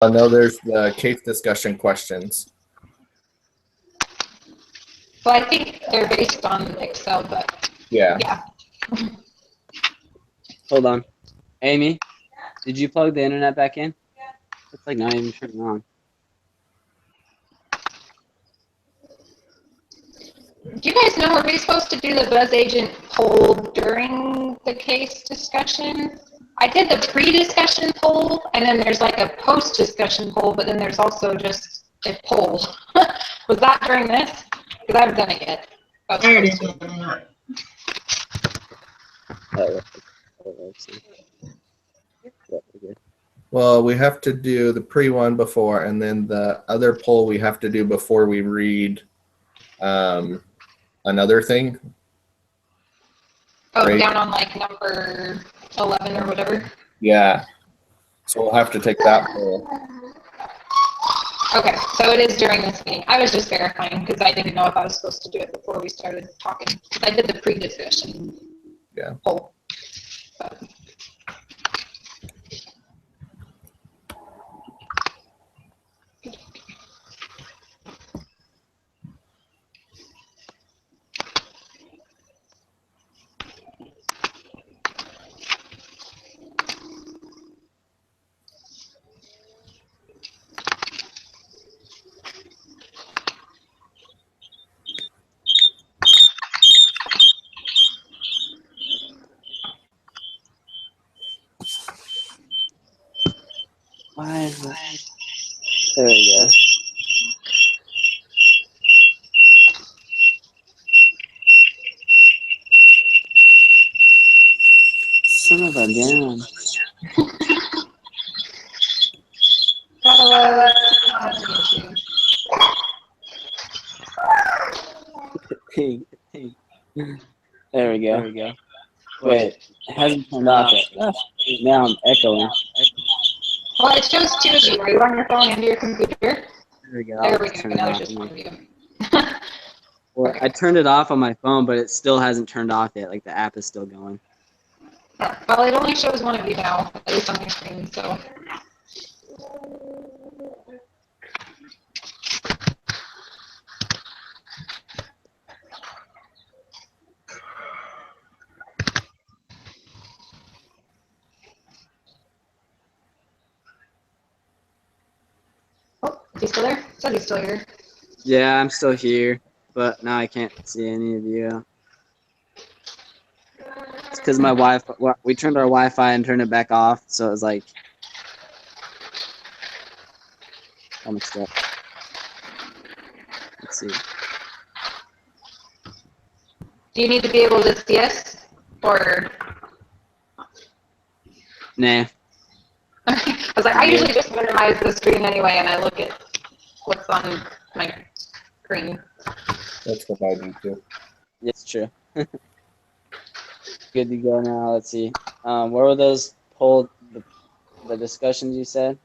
No, there's the case discussion questions. Well, I think they're based on Excel, but Yeah. Hold on. Amy, did you plug the internet back in? It's like not even turning on. Do you guys know, are we supposed to do the BzzAgent poll during the case discussion? I did the pre-discussion poll, and then there's like a post-discussion poll, but then there's also just a poll. Was that during this? Because I haven't done it yet. I already did that. Well, we have to do the pre one before, and then the other poll we have to do before we read another thing. Oh, Right. down on like number 11 or whatever? Yeah. So we'll have to take that poll. Okay, so it is during this meeting. I was just verifying because I didn't know if I was supposed to do it before we started talking. I did the pre-discussion poll. But. Why is that? There we go. Son of a gun. There we go. Wait, it hasn't turned off yet. Now I'm echoing. Well, it shows two of you. Are you on your phone and your computer? There we go. There we go. Now there's just one of you. Well, I turned it off on my phone, but it still hasn't turned off yet. Like the app is still going. Well, it only shows one of you now, at least on your screen, so. Oh, is he still there? Said he's still here. Yeah, I'm still here, but now I can't see any of you. It's because my Wi-Fi. We turned our Wi-Fi and turned it back off, so it was like how much stuff. Let's see. Do you need to be able to see us, or? Nah. I was like, I usually just minimize the screen anyway, and I look at what's on my screen. That's what I do too. It's true. Good to go now. Let's see. Where were those polled? The discussions you said?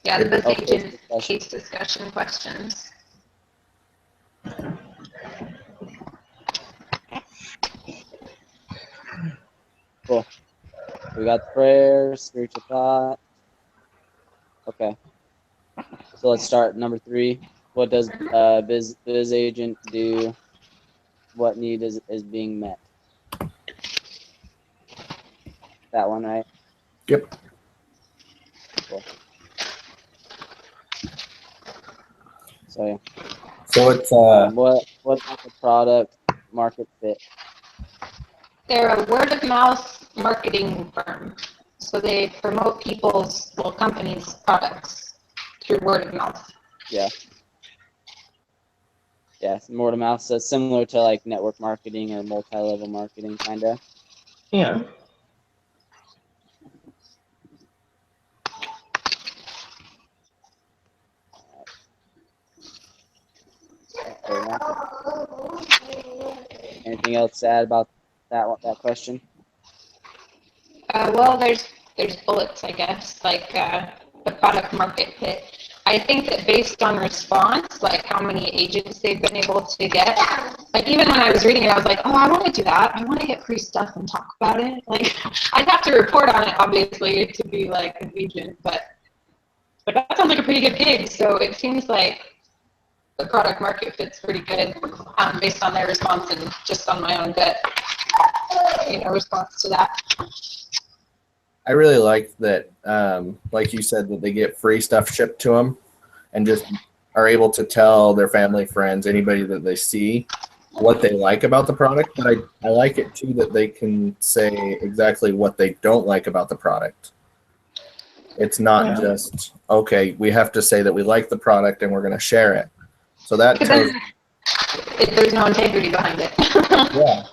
Yeah, the BzzAgent case discussion questions. Cool. We got prayer, spiritual thought. Okay. So let's start number 3. What does BzzAgent do? What need is being met? That one, right? Yep. Cool. So it's what is the product market fit? They're a word-of-mouth marketing firm. So they promote people's, well, companies' products through word of mouth. Yeah. Yeah, word of mouth. So it's similar to like network marketing or multi-level marketing, kind of. Yeah. Anything else to add about that question? Well, there's bullets, I guess, like the product market fit. I think that based on response, like how many agents they've been able to get, like even when I was reading it, I was like, oh, I want to do that. I want to get free stuff and talk about it. Like I'd have to report on it, obviously, to be like an agent, but But that sounds like a pretty good gig, so it seems like the product market fit's pretty good based on their response and just on my own gut, response to that. I really like that, like you said, that they get free stuff shipped to them and just are able to tell their family, friends, anybody that they see what they like about the product. But I like it too that they can say exactly what they don't like about the product. It's not just, okay, we have to say that we like the product and we're going to share it. So that tells, there's no integrity behind it. yeah,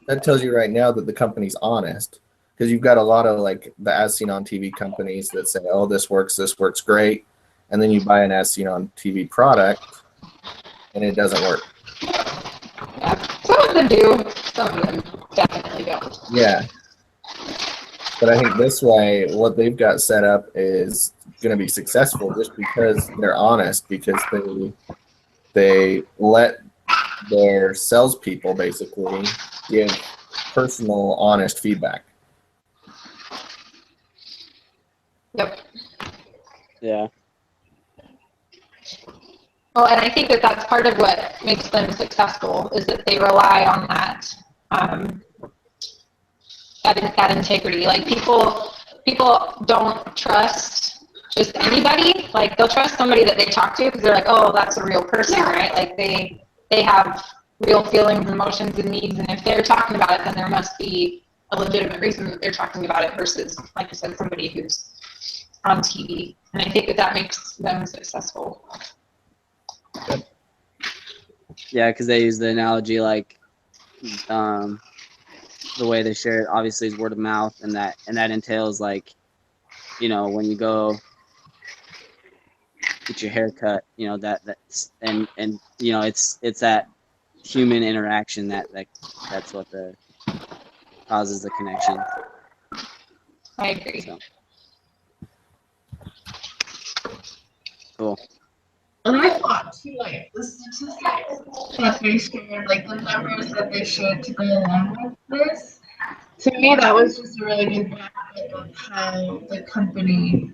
that tells you right now that the company's honest. Because you've got a lot of like the as seen on TV companies that say, oh, this works great. And then you buy an as seen on TV product and it doesn't work. Yeah. Some of them do, some of them definitely don't. Yeah. But I think this way, what they've got set up is going to be successful just because they're honest, because they let their salespeople basically give personal, honest feedback. Yep. Yeah. Well, and I think that that's part of what makes them successful is that they rely on that that integrity. Like people don't trust just anybody. Like they'll trust somebody that they talk to because they're like, oh, that's a real person, right? Like they have real feelings, emotions, and needs, and if they're talking about it, then there must be a legitimate reason that they're talking about it versus, like you said, somebody who's on TV. And I think that makes them successful. Yeah, because they use the analogy like the way they share it obviously is word of mouth, and that entails like, when you go get your hair cut, that's and it's that human interaction that's what causes the connection. I agree. So. Cool. And I thought too, like the statistics that they shared, like the numbers that they shared to go along with this, to me that was just a really good benefit of how the company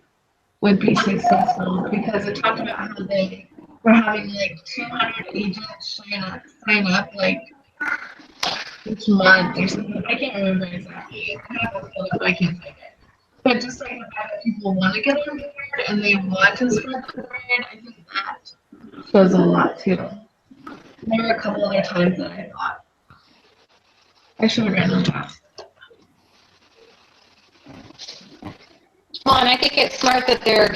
would be successful because it talked about how they were having like 200 agents sign up like each month or something. I can't remember exactly. I have to pull it up, I can't find it. But just like the fact that people want to get on board and they want to spread the word, I think that shows a lot too. There were a couple other times that I thought I should have written them down. Well, and I think it's smart that they're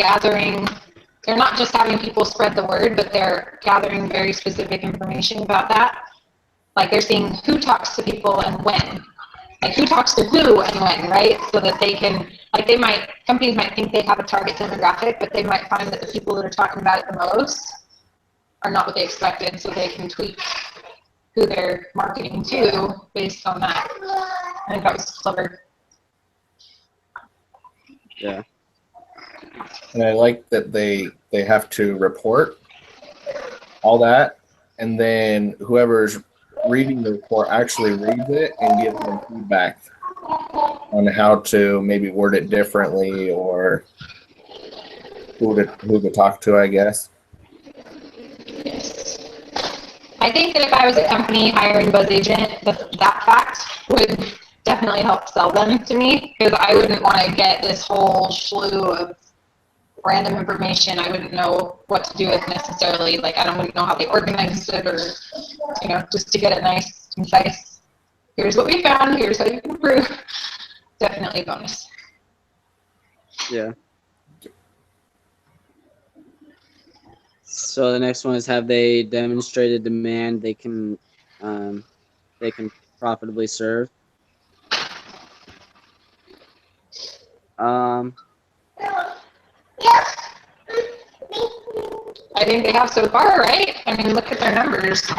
not just having people spread the word, but they're gathering very specific information about that. Like they're seeing who talks to people and when. Like who talks to who and when, right? So that they can, like companies might think they have a target demographic, but they might find that the people that are talking about it the most are not what they expected, so they can tweak who they're marketing to based on that. I think that was clever. Yeah. And I like that they have to report all that, and then whoever's reading the report actually reads it and gives them feedback on how to maybe word it differently or who to talk to, I guess. Yes. I think that if I was a company hiring BzzAgent, that fact would definitely help sell them to me because I wouldn't want to get this whole slew of random information I wouldn't know what to do with necessarily. Like I wouldn't know how they organized it or, just to get it nice, concise. Here's what we found. Here's how you can improve. Definitely a bonus. Yeah. So the next one is, have they demonstrated demand they can profitably serve? I think they have so far, right? I mean, look at their numbers.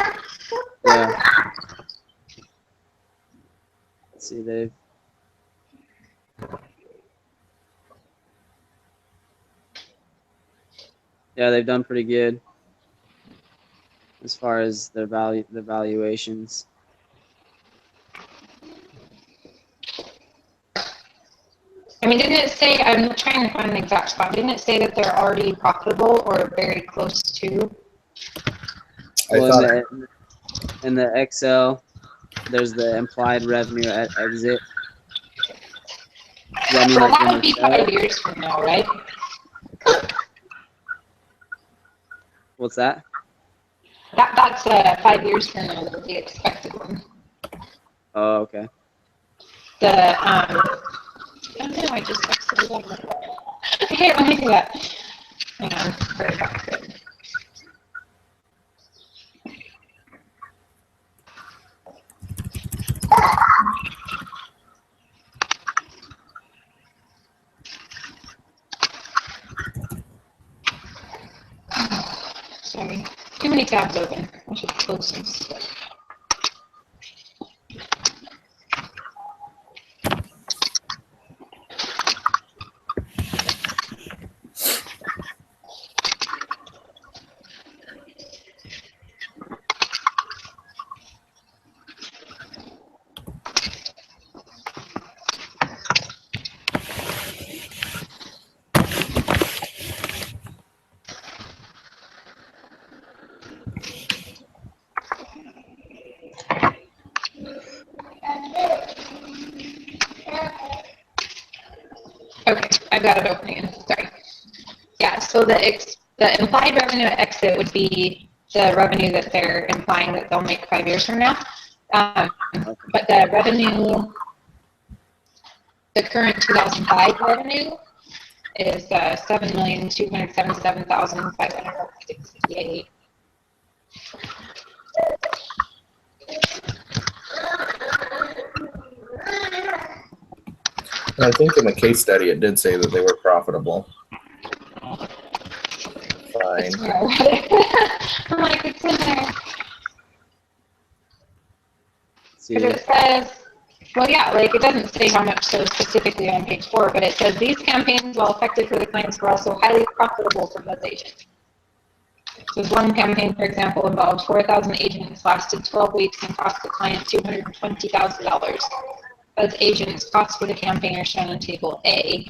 Yeah. Let's see, they've done pretty good as far as their valuations. I mean, didn't it say, I'm trying to find the exact spot, didn't it say that they're already profitable or very close to? Well, in the Excel, there's the implied revenue at exit. Does that mean Well, like that when would they be sell? 5 years from now, right? What's that? That's 5 years from now, the expected one. Oh, okay. I don't know, I just exited out of it. Here, let me do that. Hang on, right back to it. Sorry, too many tabs open. I should close some stuff. Okay, I've got it open again. Sorry. Yeah, so the implied revenue at exit would be the revenue that they're implying that they'll make 5 years from now. But the revenue, the current 2005 revenue is 7,277,568. And I think in the case study it did say that they were profitable. Fine. I'm like, it's in there. See, Because it says, well, yeah, like it doesn't say how much so specifically on page 4, but it says these campaigns, while effective for the clients, were also highly profitable for BzzAgent. So one campaign, for example, involved 4,000 agents, lasted 12 weeks, and cost the client $220,000. BzzAgent's costs for the campaign are shown in Table A.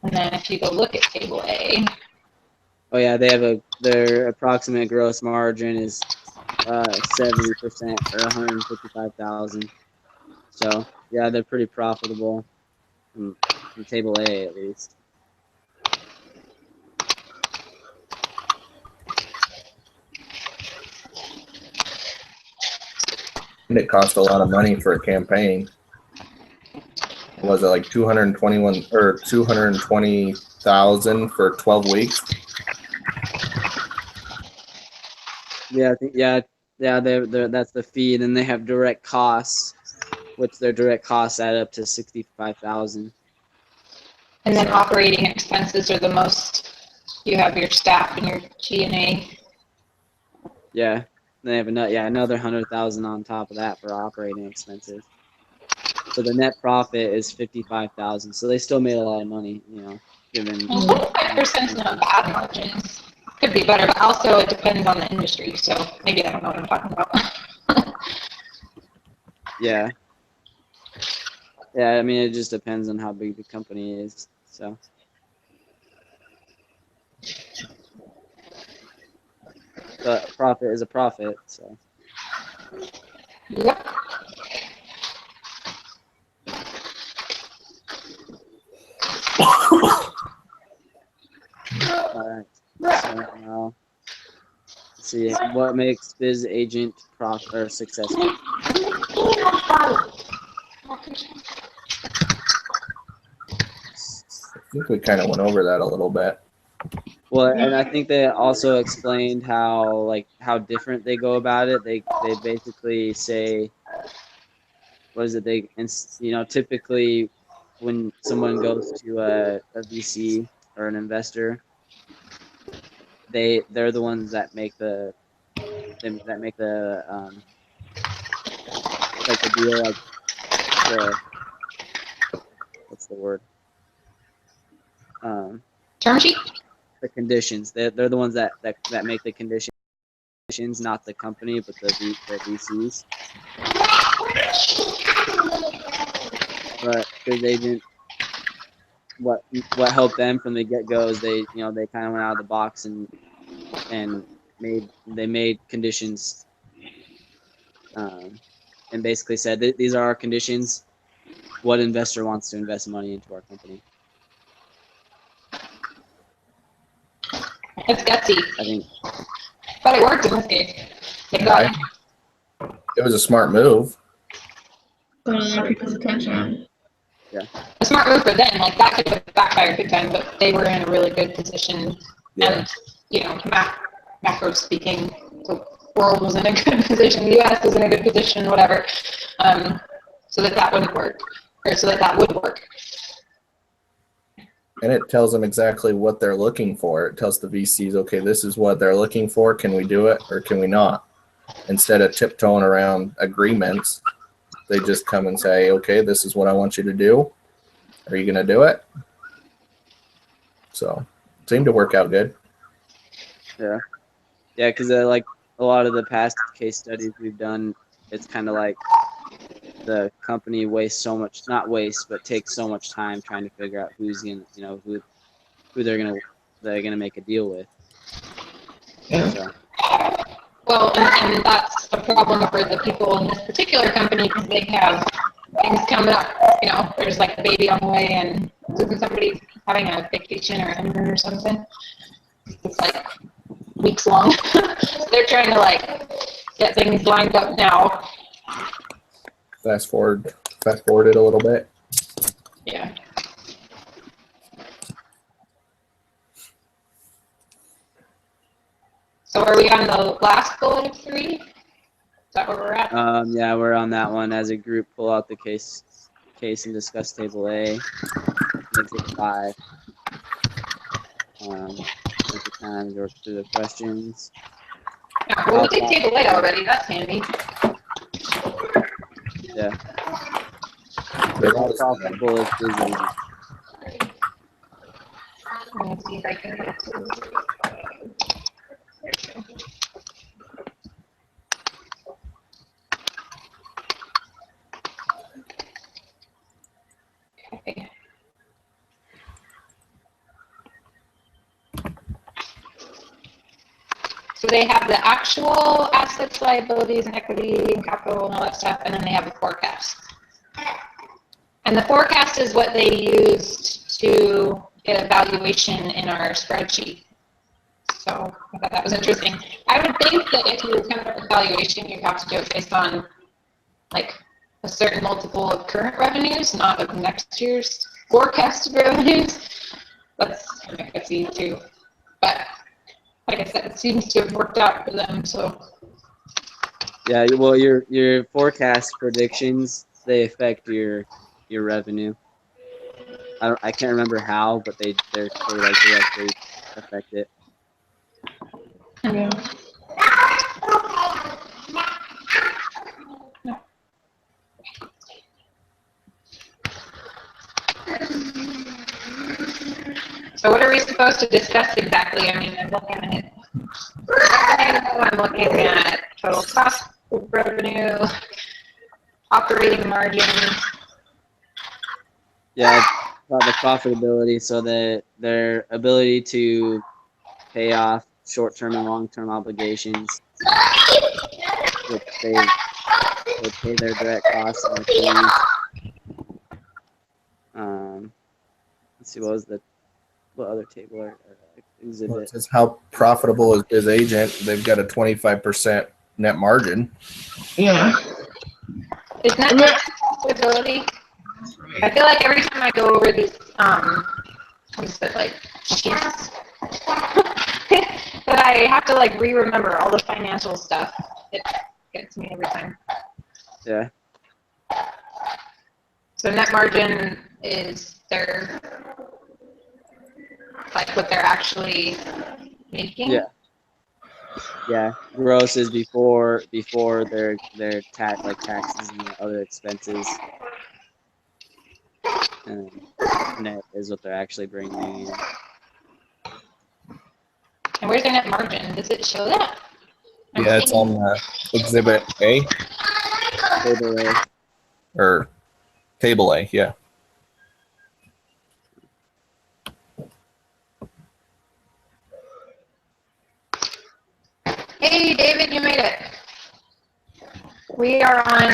And then if you go look at Table A. oh yeah, they have their approximate gross margin is 70% or 155,000. So yeah, they're pretty profitable in Table A at least. And it cost a lot of money for a campaign. Was it like 221 or 220,000 for 12 weeks? Yeah, I think they're that's the fee. Then they have direct costs, which their direct costs add up to 65,000. And then operating expenses are the most. You have your staff and your G&A. Yeah, they have another 100,000 on top of that for operating expenses. So the net profit is 55,000. So they still made a lot of money, given. 5% is not bad margins. Could be better, but also it depends on the industry. So maybe I don't know what I'm talking about. Yeah. Yeah, I mean, it just depends on how big the company is. So. But profit is a profit. So. Yep. All right. So now, let's see what makes BzzAgent successful. I think we kind of went over that a little bit. Well, and I think they also explained how different they go about it. They basically say, what is it? Typically when someone goes to a VC or an investor, they're the ones that make the like the deal, like what's the word? Term sheet? The conditions. They're the ones that make the conditions, not the company, but the VCs. But BzzAgent what helped them from the get go is they kind of went out of the box and made conditions, and basically said that these are our conditions. What investor wants to invest money into our company? It's gutsy, I think. but it worked in this case. They got it. It was a smart move. Got a lot of people's attention. A smart move for them. Like, that could have backfired big time, but they were in a really good position. Yeah. And, macro speaking, the world was in a good position. The U.S. was in a good position, whatever, so that wouldn't work, or so that would work. And it tells them exactly what they're looking for. It tells the VCs, okay, this is what they're looking for. Can we do it or can we not? Instead of tiptoeing around agreements, they just come and say, okay, this is what I want you to do. Are you going to do it? So it seemed to work out good. Yeah, because like a lot of the past case studies we've done, it's kind of like the company wastes so much, not waste, but takes so much time trying to figure out who's gonna, who they're gonna make a deal with. Yeah. So. Well, and that's a problem for the people in this particular company because they have things coming up. There's like a baby on the way, and somebody's having a vacation or a honeymoon or something. It's like weeks long. So they're trying to get things lined up now. Fast forward it a little bit. Yeah. So are we on the last bullet of 3? Is that where we're at? Yeah, we're on that one. As a group, pull out the case and discuss table A. Exit 5. Take the time to work through the questions. Yeah, well, we did table A already. That's handy. Yeah. How profitable is BzzAgent? Let's see if I can get to. Okay. So they have the actual assets, liabilities, and equity, and capital, and all that stuff, and then they have a forecast. And the forecast is what they used to get a valuation in our spreadsheet. So I thought that was interesting. I would think that if you come up with a valuation, you'd have to do it based on a certain multiple of current revenues, not of next year's forecasted revenues. That's kind of gutsy too. But like I said, it seems to have worked out for them. So yeah, well, your forecast predictions, they affect your revenue. I can't remember how, but they directly affect it. yeah. So what are we supposed to discuss exactly? I mean, I'm looking at revenue, I'm looking at total cost of revenue, operating margins. Yeah, about the profitability, so their ability to pay off short-term and long-term obligations, which they pay their direct costs and their fees. Let's see, what other table or exhibit? Well, it says how profitable is BzzAgent. They've got a 25% net margin. Yeah. Isn't that profitability? I feel like every time I go over these, what is it, sheets, that I have to re-remember all the financial stuff. It gets me every time. Yeah. So net margin is their, what they're actually making? Yeah. Yeah. Gross is before their taxes and other expenses. And net is what they're actually bringing in. And where's their net margin? Does it show that? Yeah, it's on Exhibit A. Table A. Or Table A, yeah. Hey, David, you made it. We are on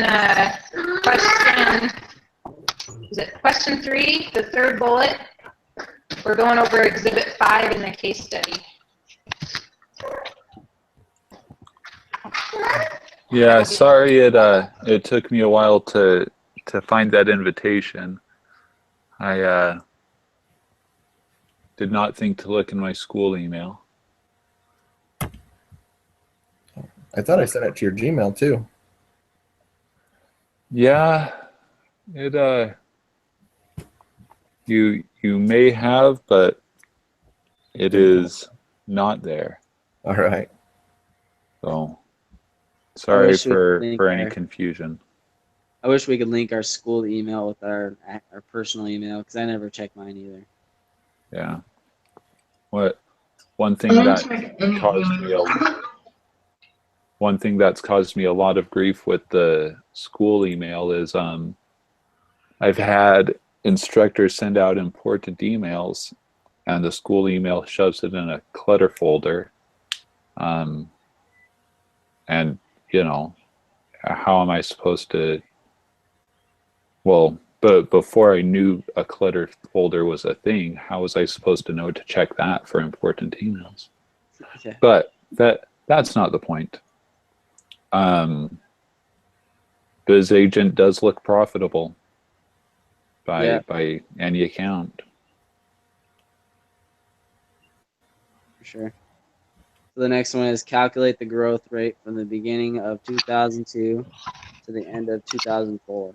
question 3, the third bullet. We're going over Exhibit 5 in the case study. Yeah, sorry it took me a while to find that invitation. I did not think to look in my school email. I thought I sent it to your Gmail too. Yeah, it you may have, but it is not there. Oh. All right. So sorry wish we could link for any our- confusion. I wish we could link our school email with our personal email because I never check mine either. Yeah. One I thing don't that check any caused me emails. one thing that's caused me a lot of grief with the school email is I've had instructors send out important emails and the school email shoves it in a clutter folder. And you know, how am I supposed to, well, but before I knew a clutter folder was a thing, how was I supposed to know to check that for important emails? Yeah. But that's not the point. BzzAgent does look profitable by any account. For sure. So the next one is calculate the growth rate from the beginning of 2002 to the end of 2004,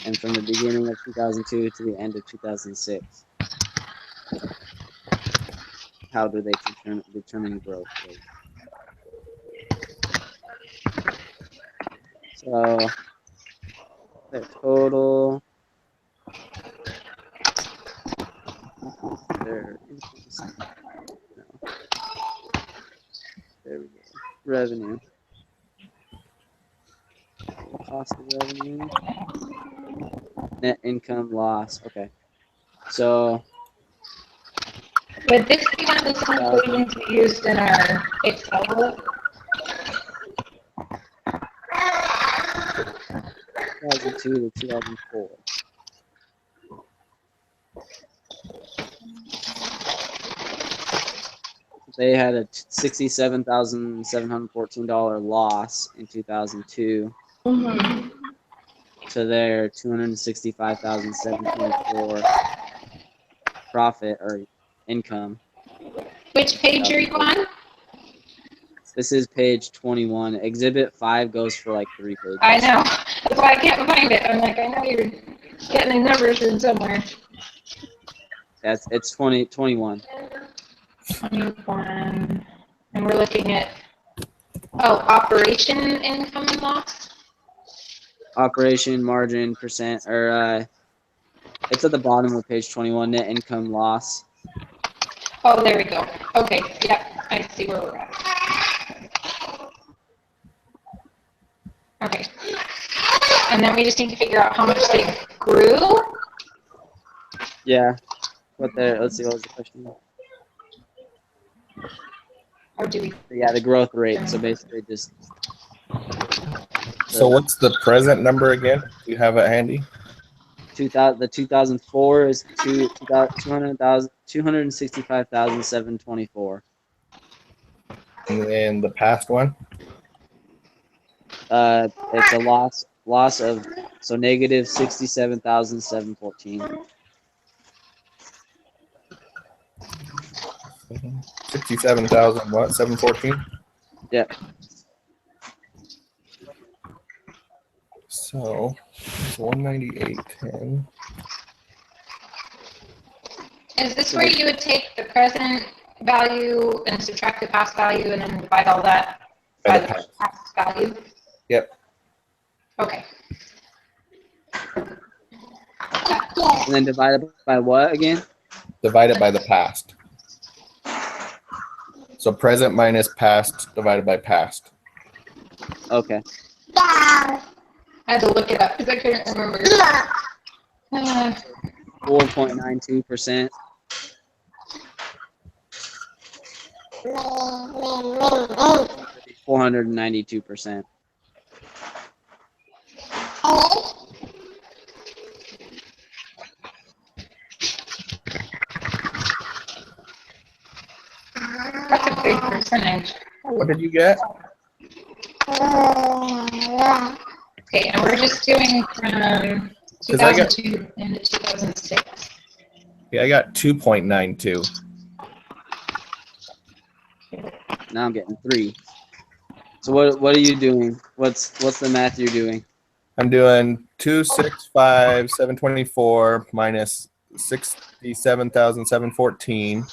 and from the beginning of 2002 to the end of 2006. How do they determine growth rate? So their total, their there we go. Revenue. Cost of revenue. Net income loss. Okay. So Would this be one of the conclusions we used in our Excel book? 2002 to 2004. They had a $67,714 loss in 2002 Mhm. to their $265,724 profit or income. Which page are you on? This is page 21. Exhibit 5 goes for like 3 pages. I know. That's why I can't find it. I'm like, I know you're getting the numbers in somewhere. That's it's 21. 21. And we're looking at, operation income and loss? Operation margin percent, or it's at the bottom of page 21. Net income loss. Oh, there we go. Okay, yep, I see where we're at. Okay. And then we just need to figure out how much they grew. Yeah. What there? Let's see. What was the question? Or do we? Yeah, the growth rate. So basically, just. So what's the present number again? Do you have it handy? 2000. The 2004 is 265,724. And then the past one? It's a loss of negative 67,714. 67,000 what? 714? Yep. So it's 198.10. Is this where you would take the present value and subtract the past value and then divide all that by the past value? Yep. Okay. And then divided by what again? Divided by the past. So present minus past divided by past. Okay. I had to look it up because I couldn't remember. 4.92%. 492%. That's a big percentage. What did you get? Okay, and we're just doing from 'Cause I got- 2002 into 2006. Yeah, I got 2.92. Now I'm getting 3. So what are you doing? What's the math you're doing? I'm doing 265,724 minus 67,714.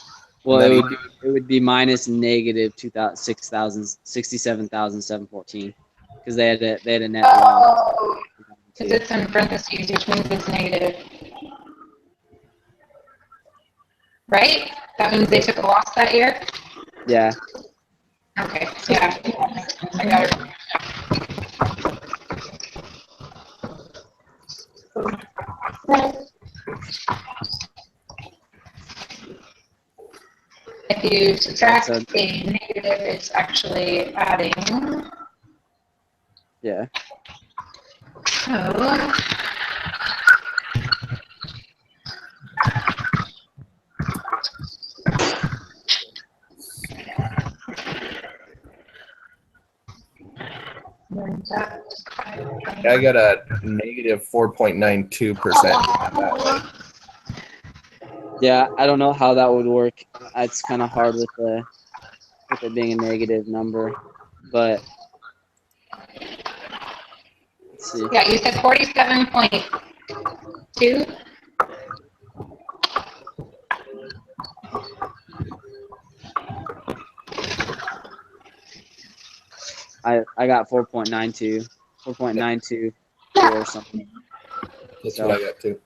Well, And it then would be minus negative 67,714 because they had a net loss. Oh, because it's in parentheses, which means it's negative. Right? That means they took a loss that year? Yeah. Okay, yeah. I got it. If you subtract a negative, it's actually adding. Yeah. So, I got a negative 4.92%. Yeah, I don't know how that would work. It's kind of hard with it being a negative number, but let's see. yeah, you said 47.2. I got 4.92 or something. That's So- what I got too.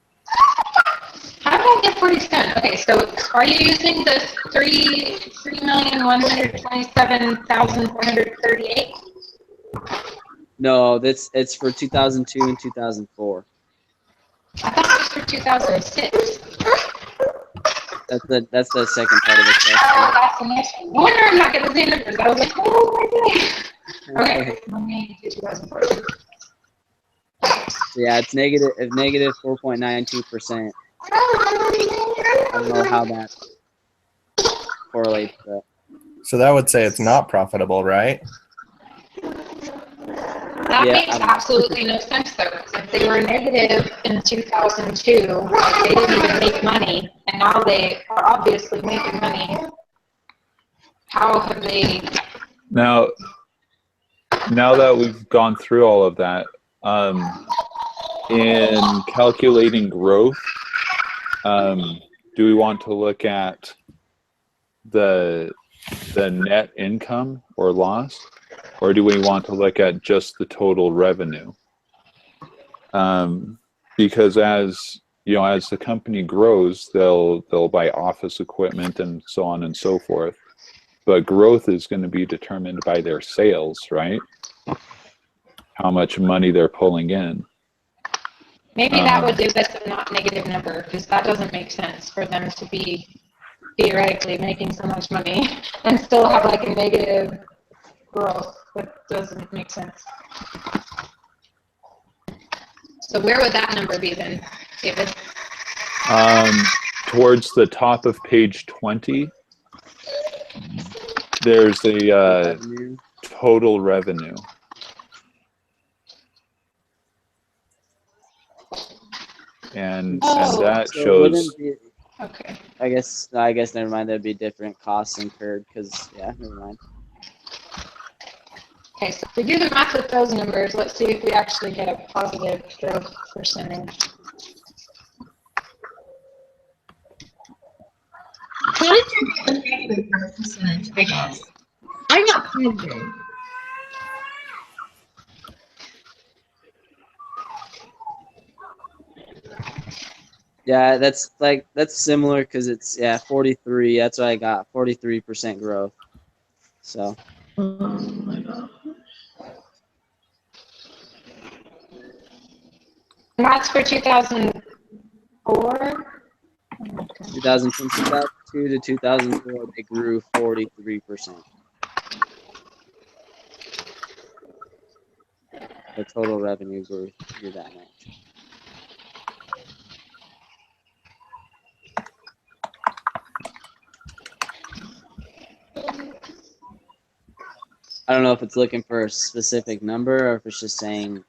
How did I get 47? Okay, so are you using the 3,127,438? No, it's for 2002 and 2004. I thought it was for 2006. That's the second part of the question. Oh, that's the next one. No wonder I'm not getting the same numbers. I was like, oh my god. Okay, let me do 2004. Yeah, it's negative 4.92%. I don't know how that correlates, but So that would say it's not profitable, right? That Yeah, makes I don't know. absolutely no sense though. 'Cause if they were negative in 2002, like, they didn't even make money, and now they are obviously making money. How have they? Now that we've gone through all of that, in calculating growth, do we want to look at the net income or loss, or do we want to look at just the total revenue? Because as the company grows, they'll buy office equipment and so on and so forth. But growth is going to be determined by their sales, right? How much money they're pulling in. Maybe that would give us a not negative number, because that doesn't make sense for them to be theoretically making so much money and still have like a negative growth. That doesn't make sense. So where would that number be then, David? Towards the top of page 20, there's a revenue. total revenue. And that So shows. wouldn't be, Okay. I guess never mind. That'd be different costs incurred because never mind. Okay, so if we do the math with those numbers, let's see if we actually get a positive growth percentage. How did you get the negative growth percentage, I guess? I got positive. Yeah, that's similar because it's 43. That's what I got, 43% growth. So Oh my god. And that's for 2004? 2002 to 2004, they grew 43%. the total revenue grew that much. I don't know if it's looking for a specific number or if it's just saying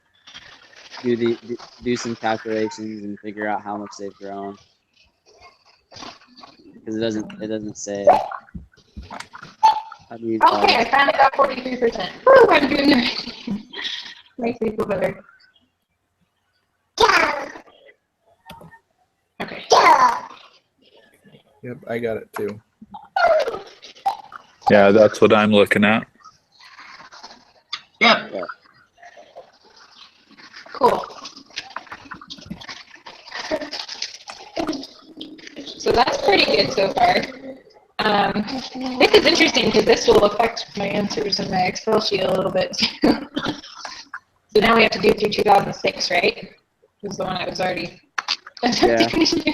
do some calculations and figure out how much they've grown. Because it doesn't say. How do you Okay, I found it at 43%. Woo, I'm doing the right thing. Makes me feel better. Okay. Yep, I got it too. Yeah, that's what I'm looking at. Yep. Yeah. Cool. So that's pretty good so far. This is interesting because this will affect my answers in my Excel sheet a little bit too. So now we have to do through 2006, right? This is the one I was already attempting to do.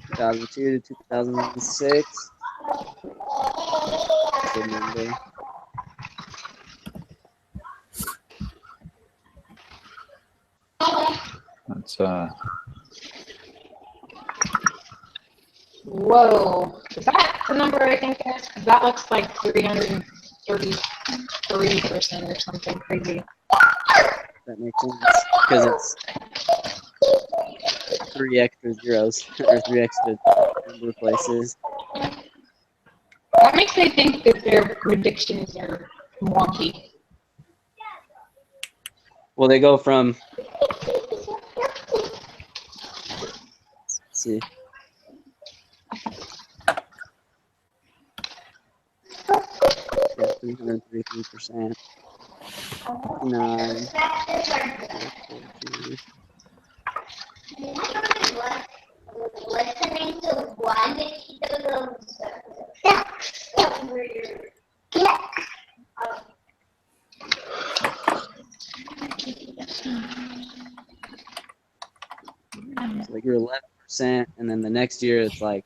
2002 to 2006. Good number. That's Whoa. Is that the number I think it is? Because that looks like 333% or something crazy. That makes sense because it's 3 extra zeros or 3 extra number places. That makes me think that their predictions are wonky. Well, they go from. Let's see. Yeah, 333%. 9. Listening to one So they grew 11%, and then the next year it's like,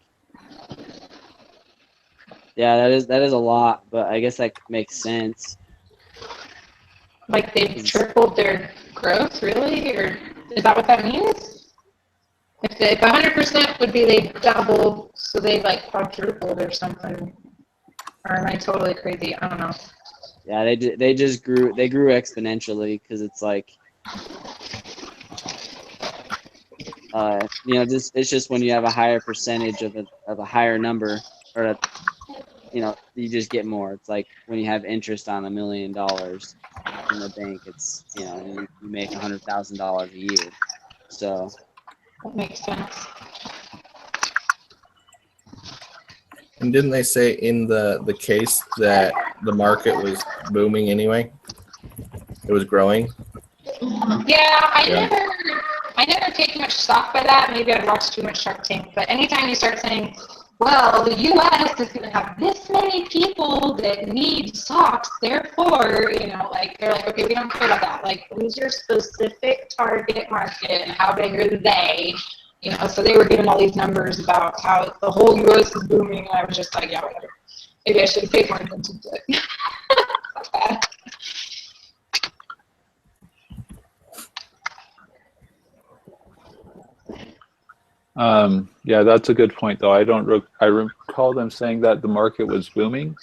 yeah, that is a lot, but I guess that makes sense. Like they've tripled their growth, really? Or is that what that means? If 100% would be they doubled, so they like quadrupled or something. Or am I totally crazy? I don't know. Yeah, they just grew. They grew exponentially because it's like, it's just when you have a higher percentage of a higher number, or you just get more. It's like when you have interest on $1 million in the bank, it's you make $100,000 a year. So That makes sense. And didn't they say in the case that the market was booming anyway? It was growing. Yeah, I never take much stock by that. Maybe I'd watched too much Shark Tank. But anytime you start saying, well, the U.S. is going to have this many people that need socks, therefore, like they're like, okay, we don't care about that. Like, who's your specific target market and how big are they? So they were giving all these numbers about how the whole U.S. is booming, and I was just like, yeah, whatever. Maybe I should have paid more attention to it. Not bad. yeah, that's a good point, though. I recall them saying that the market was booming,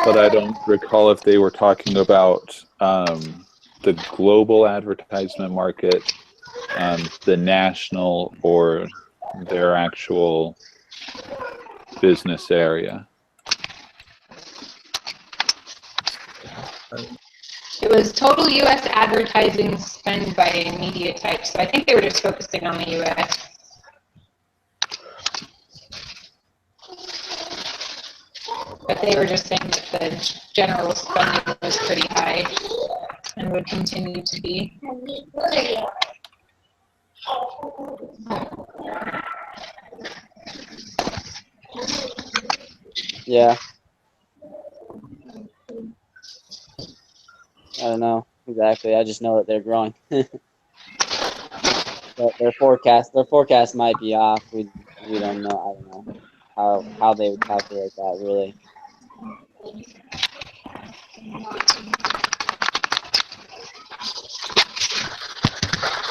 but I don't recall if they were talking about the global advertisement market, the national, or their actual business area. It was total U.S. advertising spend by media type, so I think they were just focusing on the U.S. But they were just saying that the general spending was pretty high and would continue to be. yeah, I don't know exactly. I just know that they're growing. But their forecast might be off. We don't know. I don't know how they would calculate that really.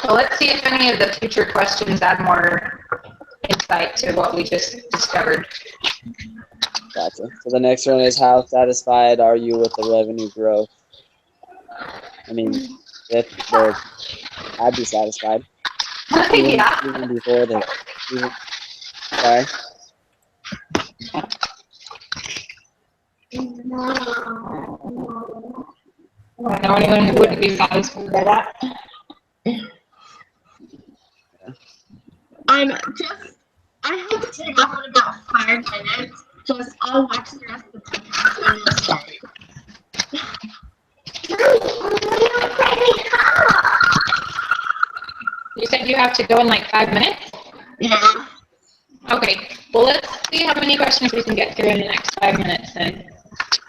Well, let's see if any of the future questions add more insight to what we just discovered. Gotcha. So the next one is, how satisfied are you with the revenue growth? I mean, I'd be satisfied. Yeah. Even before the, sorry. I don't know anyone who wouldn't be satisfied by that. I have to take off in about 5 minutes. I'll watch the rest of the podcast and we'll start. You said you have to go in like 5 minutes? Yeah. Okay. Well, let's see how many questions we can get through in the next 5 minutes. And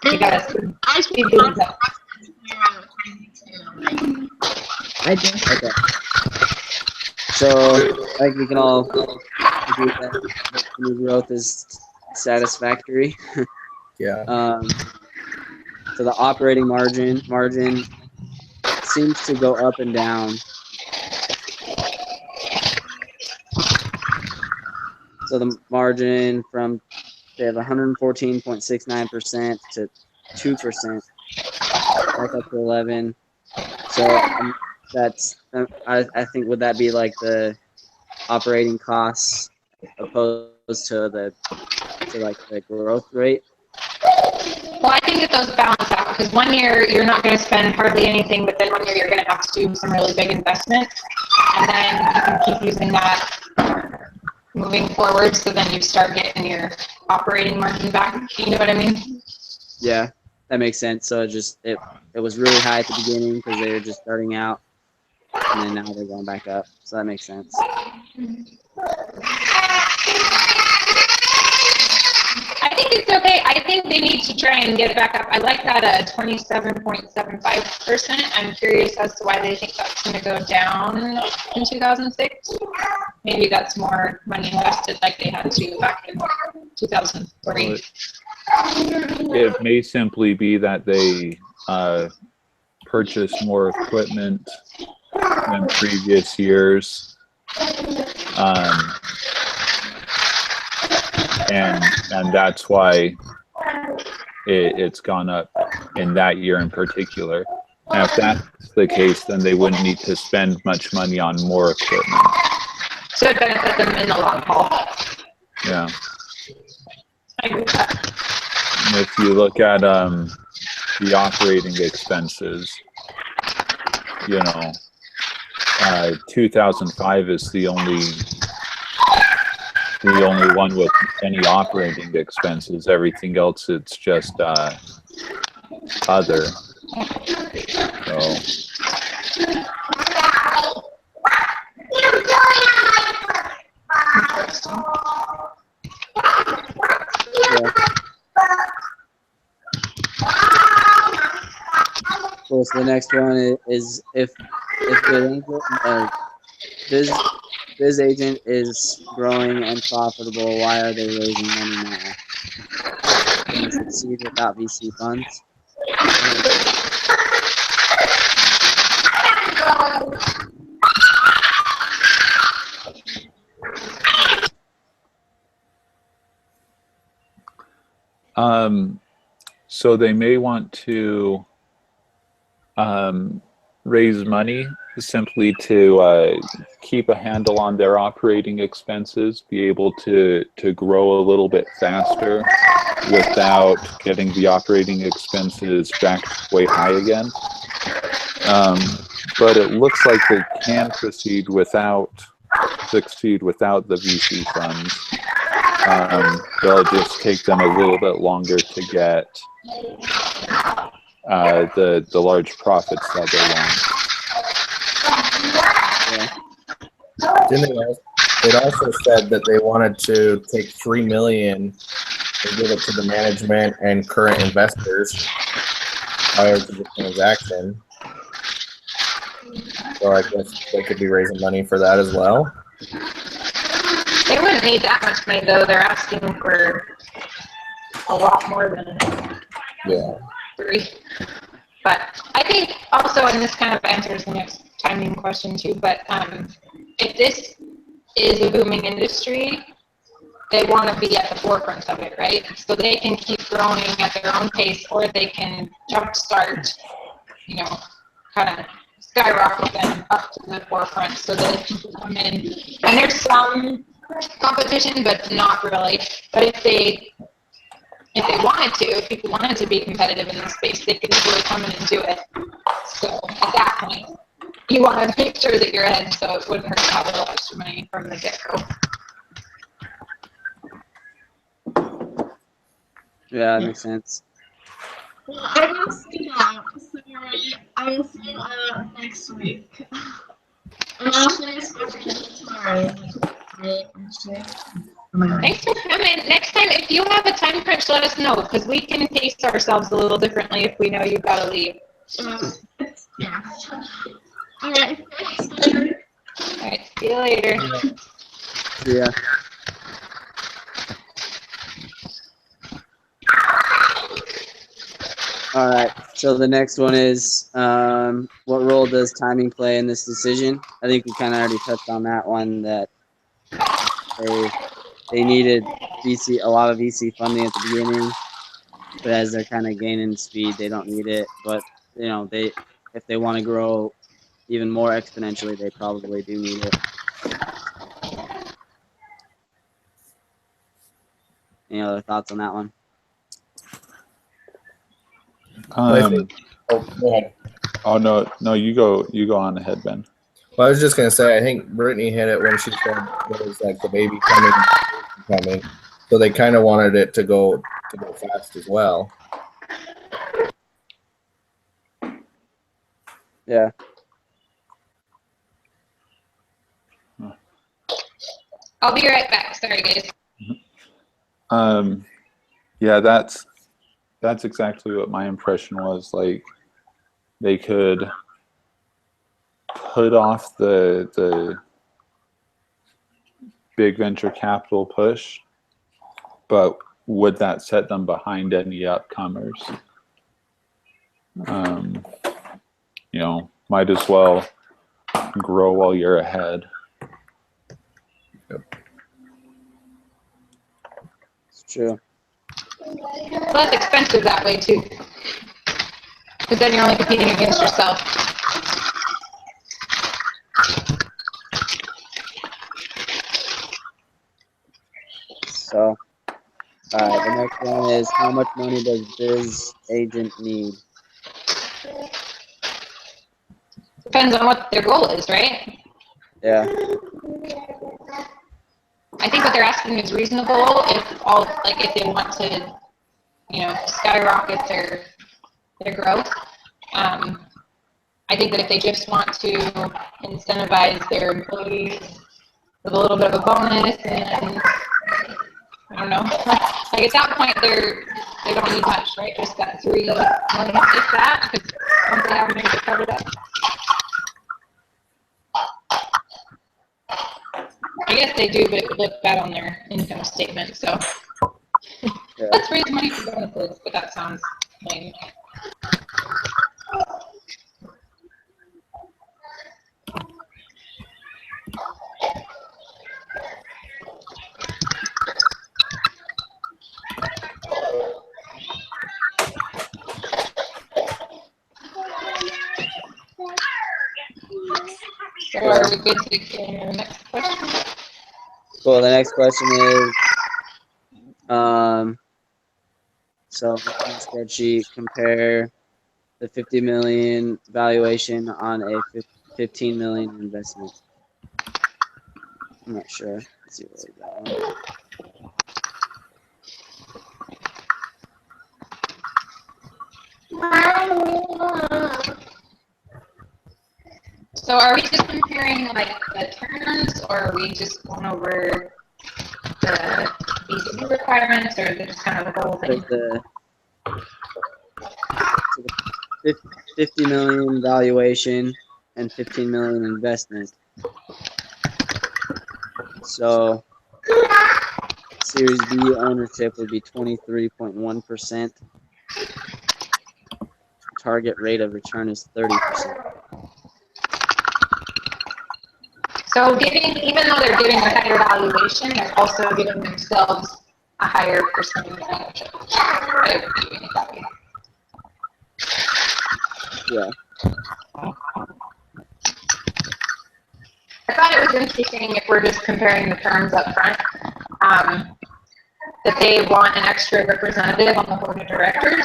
we gotta speed things up. I just. Okay. So I think we can all agree that revenue growth is satisfactory. Yeah. So the operating margin seems to go up and down. So the margin from, they have 114.69% to 2%, back up to 11. So that's, I think, would that be like the operating costs opposed to the growth rate? Well, I think that those balance out, because 1 year you're not going to spend hardly anything, but then 1 year you're going to have to do some really big investments, and then you can keep using that moving forward, so then you start getting your operating margin back. You know what I mean? Yeah, that makes sense. So it was really high at the beginning because they were just starting out, and then now they're going back up. So that makes sense. I think it's okay. I think they need to try and get it back up. I like that 27.75%. I'm curious as to why they think that's going to go down in 2006. Maybe that's more money invested like they had to back in 2003. It may simply be that they purchased more equipment than previous years. And that's why it's gone up in that year in particular. Now, if that's the case, then they wouldn't need to spend much money on more equipment. So it benefits them in the long haul. Yeah. I agree with that. And if you look at the operating expenses, 2005 is the only one with any operating expenses. Everything else, it's just other. So. Yeah. Cool. So the next one is if BzzAgent is growing and profitable, why are they raising money now? Can they succeed without VC funds? So they may want to raise money simply to keep a handle on their operating expenses, be able to grow a little bit faster without getting the operating expenses back way high again. But it looks like they can succeed without the VC funds. They'll just take them a little bit longer to get the large profits that they want. It also said that they wanted to take $3 million and give it to the management and current investors prior to the transaction. So I guess they could be raising money for that as well. They wouldn't need that much money, though. They're asking for a lot more than that. Yeah. free. But I think also, and this kind of answers the next timing question too, but if this is a booming industry, they want to be at the forefront of it, right? So they can keep growing at their own pace, or they can jumpstart, you know, kind of skyrocket them up to the forefront so that people come in. And there's some competition, but not really. But if they wanted to, if people wanted to be competitive in this space, they could easily come in and do it. So at that point, you want to make sure that you're ahead, so it wouldn't hurt to have a little extra money from the get-go. Yeah, that makes sense. Well, I will see that. Sorry, I will see you next week. And I'll show you something tomorrow. Thanks for coming. Next time, if you have a time crunch, let us know, because we can pace ourselves a little differently if we know you've got to leave. Yeah. All right. All right, see you later. Yeah. All right. So the next one is, what role does timing play in this decision? I think we kind of already touched on that one, that they needed a lot of VC funding at the beginning, but as they're kind of gaining speed, they don't need it. But you know, if they want to grow even more exponentially, they probably do need it. Any other thoughts on that one? I think, go ahead. Oh no, you go on ahead, Ben. Well, I was just gonna say, I think Brittany hit it when she said it was like the baby coming. So they kind of wanted it to go fast as well. Yeah. I'll be right back. Sorry, guys. Yeah, that's exactly what my impression was. Like, they could put off the big venture capital push, but would that set them behind any upcomers? You know, might as well grow while you're ahead. Yep. It's true. It's less expensive that way too, because then you're only competing against yourself. So, all right, the next one is, how much money does BzzAgent need? Depends on what their goal is, right? Yeah. I think what they're asking is reasonable if they want to, you know, skyrocket their growth. I think that if they just want to incentivize their employees with a little bit of a bonus, and I don't know, like at that point they don't need much, right? Just that 3 million, if that, because once they have money to cover it up. I guess they do, but it would look bad on their income statement. So Yeah. let's raise money for benefits, but that sounds lame. So are we good to get to the next question? Cool. The next question is, so in the spreadsheet, compare the 50 million valuation on a 15 million investment. I'm not sure. Let's see what we got. So are we just comparing like the terms, or are we just going over the BCB requirements, or is it just kind of the whole thing? The 50 million valuation and 15 million investment. So Series B ownership would be 23.1%. target rate of return is 30%. So even though they're giving a higher valuation, they're also giving themselves a higher percentage of ownership. Right? Yeah. I thought it was interesting, if we're just comparing the terms up front, that they want an extra representative on the board of directors.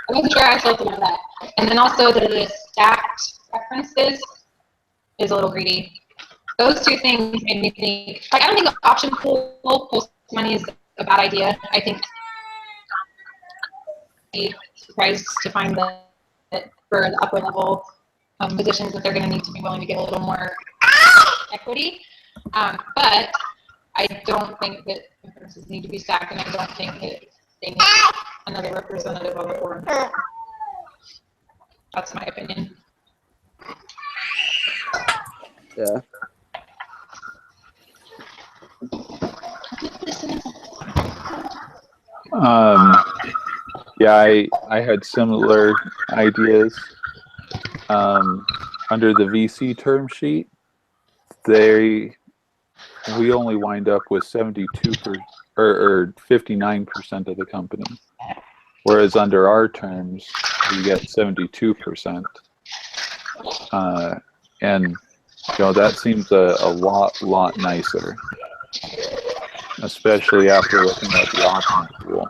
I wasn't sure I felt about that. And then also the stacked references is a little greedy. Those two things made me think, like, I don't think the option pool post money is a bad idea. I think I'd be surprised to find that for the upper level positions that they're going to need to be willing to give a little more equity. But I don't think that references need to be stacked, and I don't think that they need another representative on the board. That's my opinion. Yeah. Yeah, I had similar ideas. Under the VC term sheet, we only wind up with 59% of the company, whereas under our terms we get 72%, and that seems a lot nicer, especially after looking at the option pool.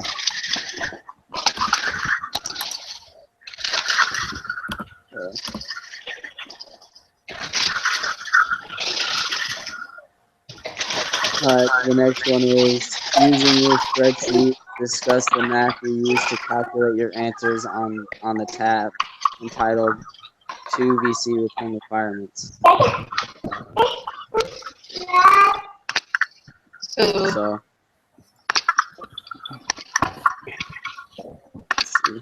The next one is using your spreadsheet. Discuss the math you use to calculate your answers on the tab entitled 2 VC return requirements. So let's see.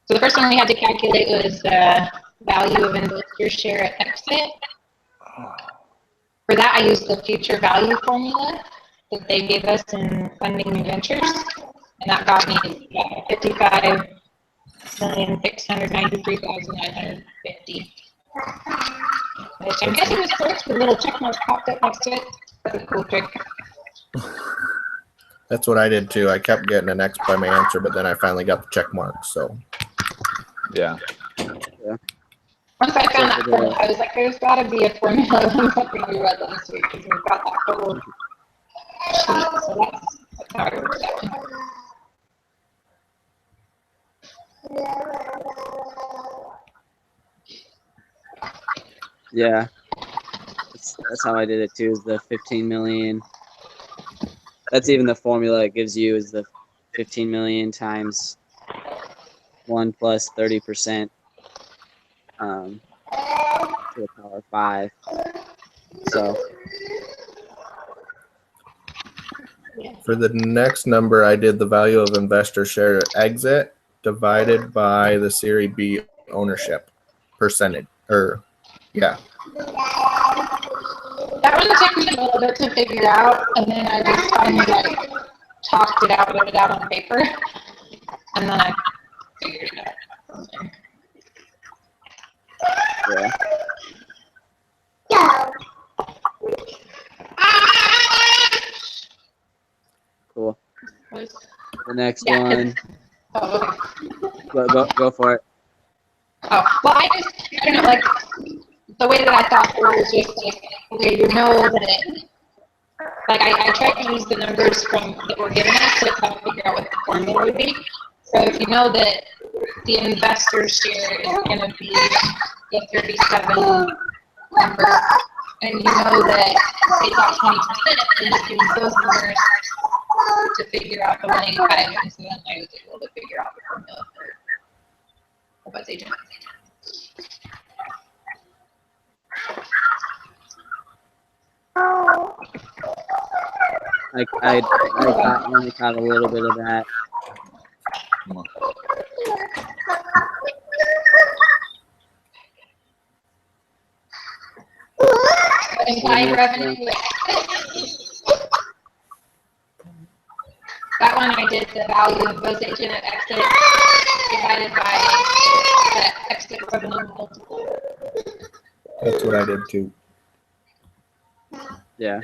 So the first one we had to calculate was the value of investor share at exit. For that, I used the future value formula that they gave us in funding new ventures, and that got me $55,693,950. Which I'm guessing was correct. The little check mark popped up next to it. That's a cool trick. That's what I did too. I kept getting an X by my answer, but then I finally got the check mark. So yeah. Once I found that formula, I was like, there's got to be a formula in something we read last week, because we've got that whole sheet. So that's how it works out. Yeah, that's how I did it too. Is the 15 million. That's even the formula it gives you is the 15 million times 1 plus 30%. To the power of 5. So for the next number, I did the value of investor share at exit divided by the Series B ownership percentage. Yeah. That one took me a little bit to figure out, and then I just finally talked it out, wrote it out on paper, and then I figured it out. yeah. Cool. The next one. Oh, okay. Go for it. Oh, well, I don't know, like, the way that I thought it was just like, okay, you know that, like, I tried to use the numbers that were given us to kind of figure out what the formula would be. So if you know that the investor share is going to be the 37 number, and you know that they got 20%, then just use those numbers to figure out the 185, and so then I was able to figure out the formula for the BzzAgent. I only caught a little bit of that. Implied revenue. That one I did the value of BzzAgent at exit divided by the exit revenue multiple. That's what I did too. Yeah.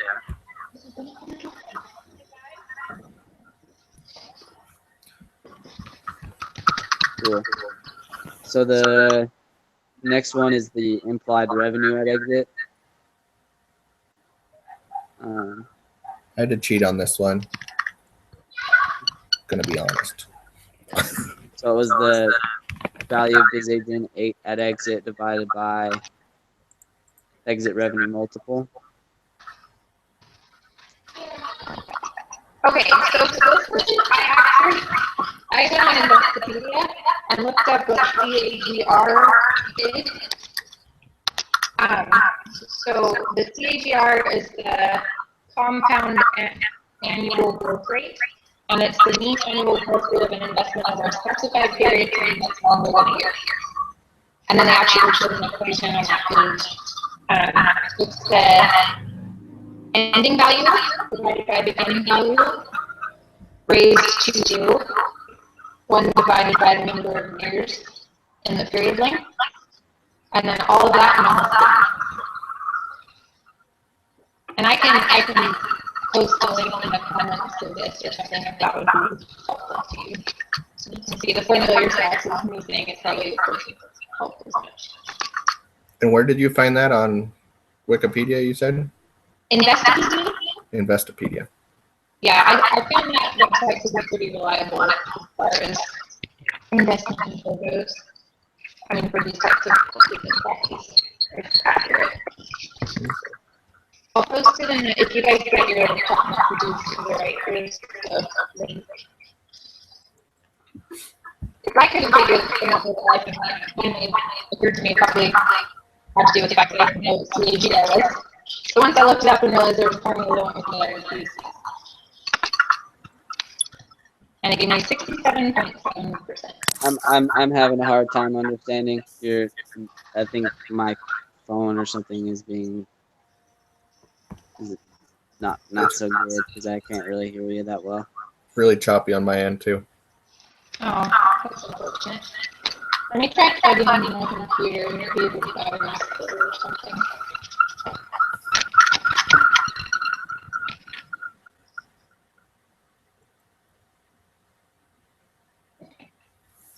Cool. So the next one is the implied revenue at exit. I had to cheat on this one. Gonna be honest. So it was the value of BzzAgent 8 at exit divided by exit revenue multiple. Okay, so for this question, I went on Investopedia and looked up what CAGR is. So the CAGR is the compound annual growth rate, and it's the mean annual growth rate of an investment over a specified period of time that's longer than a year. And then they actually showed an equation on that page. It's the ending value divided by beginning value raised to 2 when divided by the number of years in the period length, and then all of that minus 3. And I can post a link in the comments to this or something if that would be helpful to you. So you can see the formula yourself is me saying it's probably helpful as much. And where did you find that on Wikipedia? You said Investopedia? Investopedia. Yeah, I found that website to be pretty reliable as far as investment info goes. I mean, for these types of practice, it's accurate. I'll post it in if you guys get your top messages to the right place. If I couldn't figure it out with life, it occurred to me probably had to do with the fact that I didn't know what CAGR was. So once I looked it up and realized there was a formula that went with the other piece. And it gave me 67.7%. I'm having a hard time understanding your. I think my phone or something is not so good because I can't really hear you that well. Really choppy on my end too. Oh, that's unfortunate. Let me try plugging in my computer. Maybe it'll be better or something.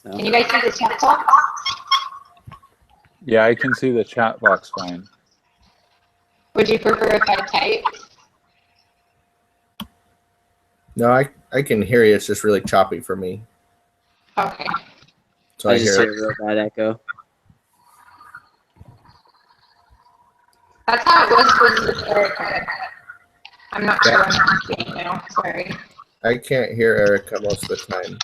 So. Can you guys see the chat box? Yeah, I can see the chat box fine. Would you prefer if I type? No, I can hear you. It's just really choppy for me. Okay. So I I just hear hear it. a real bad echo. That's how it was for you with Erica. I'm not sure what I'm saying now. Sorry. I can't hear Erica most of the time.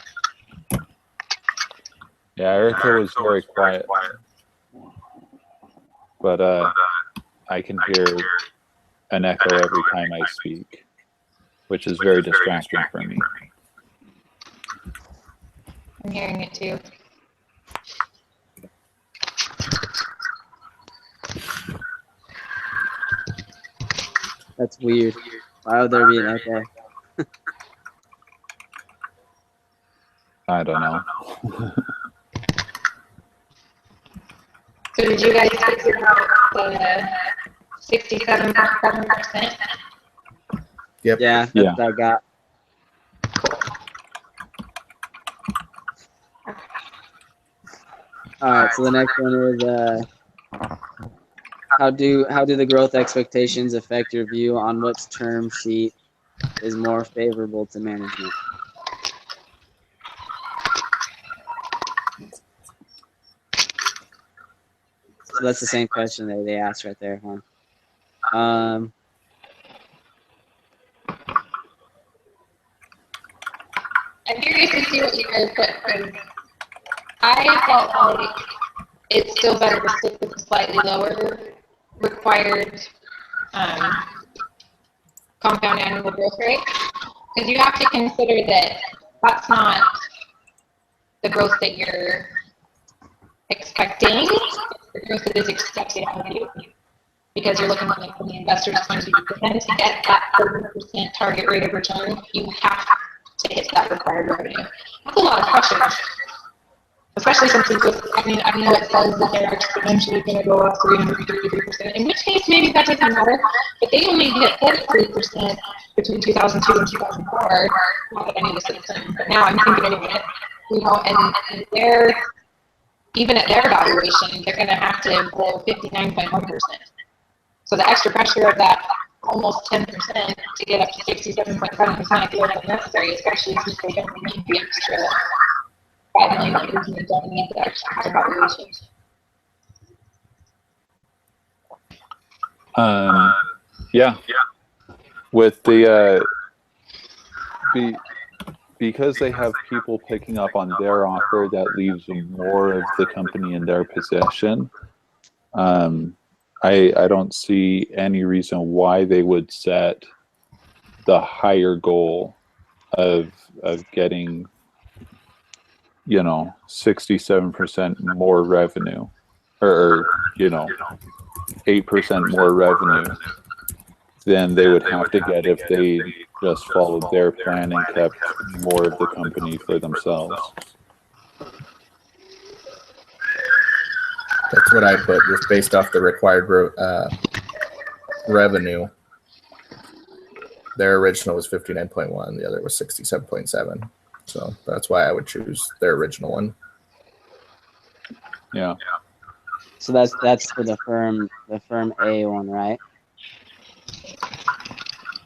Yeah, Erica was very quiet. But I can hear an echo every time I speak, which is very distracting for me. I'm hearing it too. That's weird. Why would there be an echo? I don't know. So did you guys figure out the 67.7%? Yep. Yeah, that's what I got. All right, so the next one is how do the growth expectations affect your view on which term sheet is more favorable to management? So that's the same question that they asked right there, huh? I'm curious to see what you guys put, because I felt like it's still better to stick with a slightly lower required compound annual growth rate, because you have to consider that that's not the growth that you're expecting, the growth that is expected of you, because you're looking at it from the investor's point of view. For them to get that 30% target rate of return, you have to hit that required revenue. That's a lot of pressure. Especially since we just, I know it says that they're exponentially going to go up 333%, in which case maybe that doesn't matter, but they only hit 43% between 2002 and 2004, not that I need a system, but now I'm thinking of it, and they're, even at their valuation, they're going to have to blow 59.1%. So the extra pressure of that almost 10% to get up to 67.7%, I feel like necessary, especially since they don't need the extra $5 million and they don't need the extra valuation. Yeah. With the because they have people picking up on their offer, that leaves more of the company in their possession. I don't see any reason why they would set the higher goal of getting, 67% more revenue, or 8% more revenue than they would have to get if they just followed their plan and kept more of the company for themselves. That's what I put, just based off the required revenue. Their original was 59.1, the other was 67.7. So that's why I would choose their original one. Yeah. So that's for the firm A one, right?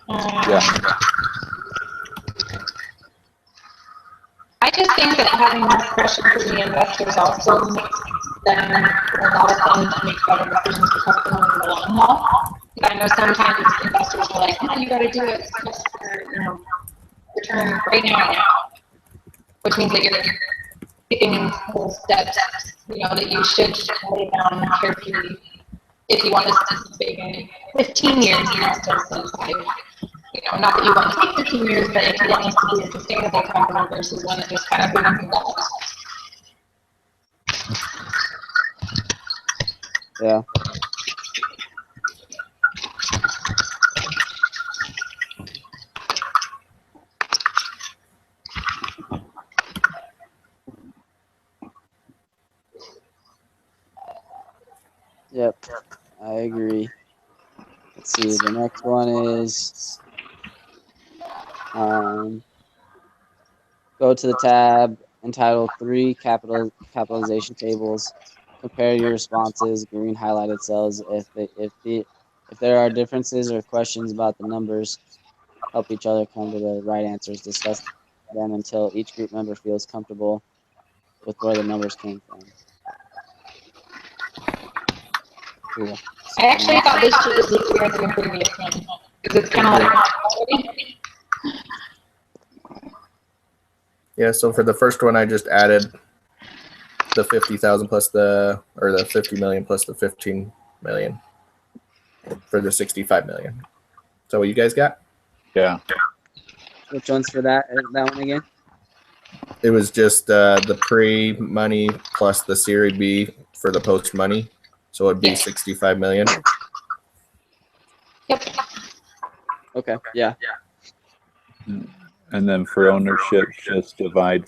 Yeah. I just think that having more pressure for the investors also makes them, for a lot of things, make better decisions for customers in the long haul. Because I know sometimes investors are like, oh, you got to do it just for, return right now, which means that you're picking little steps, that you should lay down carefully if you want to see big in 15 years, instead of 5. Not that you want to take 15 years, but if you want this to be a sustainable company versus one that just kind of booms and busts. Yeah. Yep, I agree. Let's see, the next one is go to the tab entitled 3 capitalization tables. Compare your responses, green highlighted cells. If there are differences or questions about the numbers, help each other come to the right answers. Discuss them until each group member feels comfortable with where the numbers came from. Cool. I actually thought this sheet was easier than the previous one, because it's kind of like Yeah, so for the first one, I just added the 50,000 plus the 50 million plus the 15 million for the 65 million. So what you guys got? Yeah. Which one's for that one again? It was just the pre-money plus the Series B for the post-money. So it'd be 65 million. Yep. Okay, yeah. And then for ownership, just divide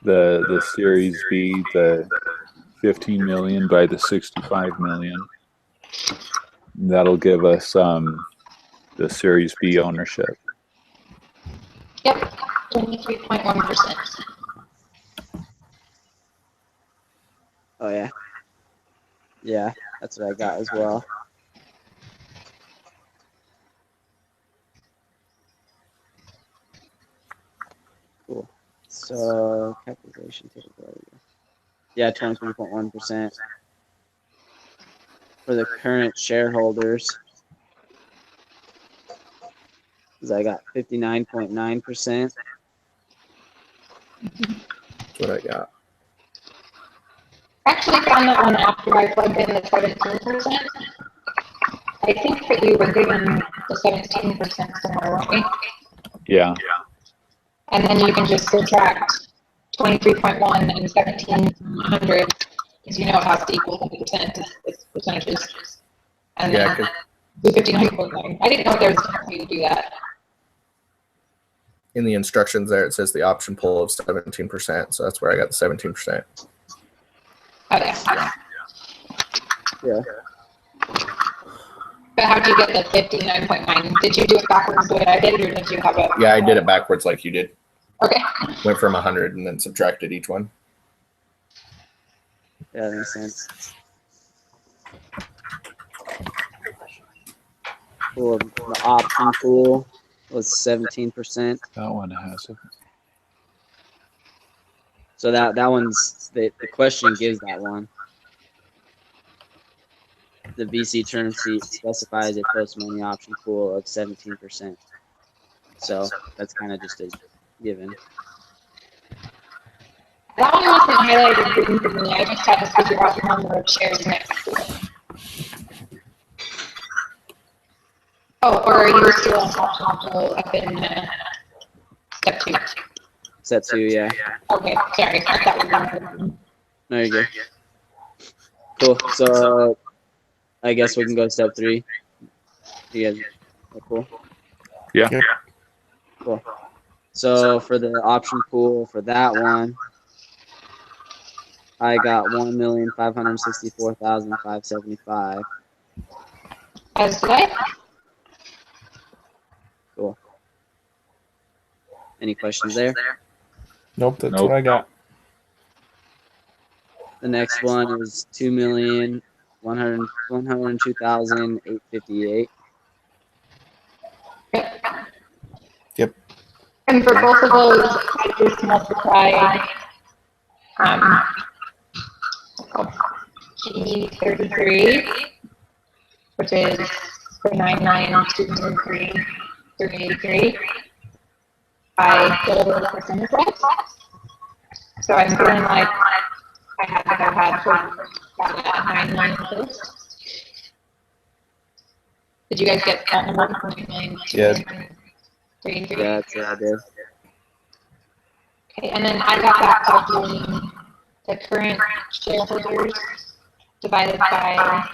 the Series B, the 15 million by the 65 million. That'll give us the Series B ownership. Yep. 23.1%. Oh yeah. Yeah, that's what I got as well. Cool. So capitalization table. Yeah, 23.1% for the current shareholders. Because I got 59.9%. That's what I got. I actually found that one after I plugged in the 17%. I think that we were given the 17% somewhere, weren't we? Yeah. And then you can just subtract 23.1 and 1,700, because it has to equal 50%. It's percentages. And then do 59.9. I didn't know there was a way to do that. in the instructions there, it says the option pool of 17%. So that's where I got the 17%. Okay. Yeah. But how did you get the 59.9? Did you do it backwards the way I did, or did you have it? Yeah, I did it backwards like you did. Okay. Went from 100 and then subtracted each one. Yeah, that makes sense. Cool. The option pool was 17%. That one has it. So that one's the question gives that one. The VC term sheet specifies a post-money option pool of 17%. So that's kind of just a given. That one wasn't highlighted green for me. I just had to figure out the number of shares next to it. Oh, or are you still on option pool up in step 2? Step 2, yeah. Okay, sorry. That was one. There you go. Cool. So I guess we can go to step 3. You guys are cool? Yeah. Yep. Cool. So for the option pool for that one, I got 1,564,575. As did I? Cool. Any questions there? Nope, that's Nope. what I got. The next one is 2,102,858. Yep. And for both of those, I just multiply G33, which is the 99,203,383, by the percentage rate. So I'm feeling like I had to have had that 99 close. Did you guys get that number? 9,000,000? Yeah. Yeah, that's what I did. Okay, and then I got that by doing the current shareholders divided by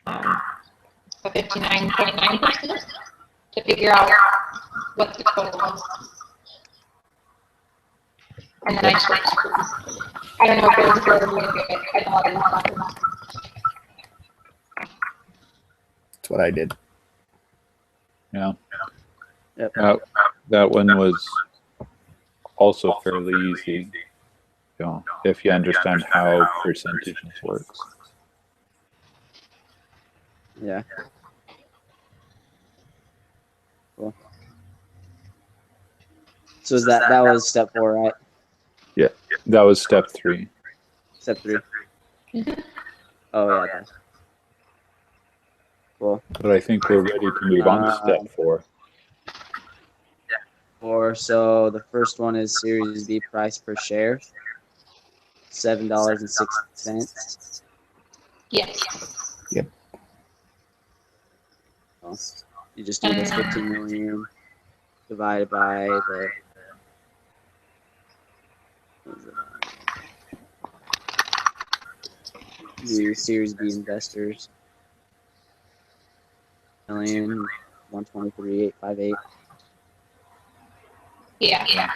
the 59.9% to figure out what the total was. And then I switched. I don't know if it was good or good. I thought it was fine. That's what I did. Yeah. Yep. That one was also fairly easy, you know, if you understand how percentages works. Yeah. Cool. So is that was step 4, right? That was step 3. Step 3. Oh yeah. Okay. Cool. But I think we're ready to move on to step 4. 4. So the first one is Series B price per share, $7.06. Yes. Well, you just do the 15 million divided by the. The Series B investors. 1,123,858. Yeah.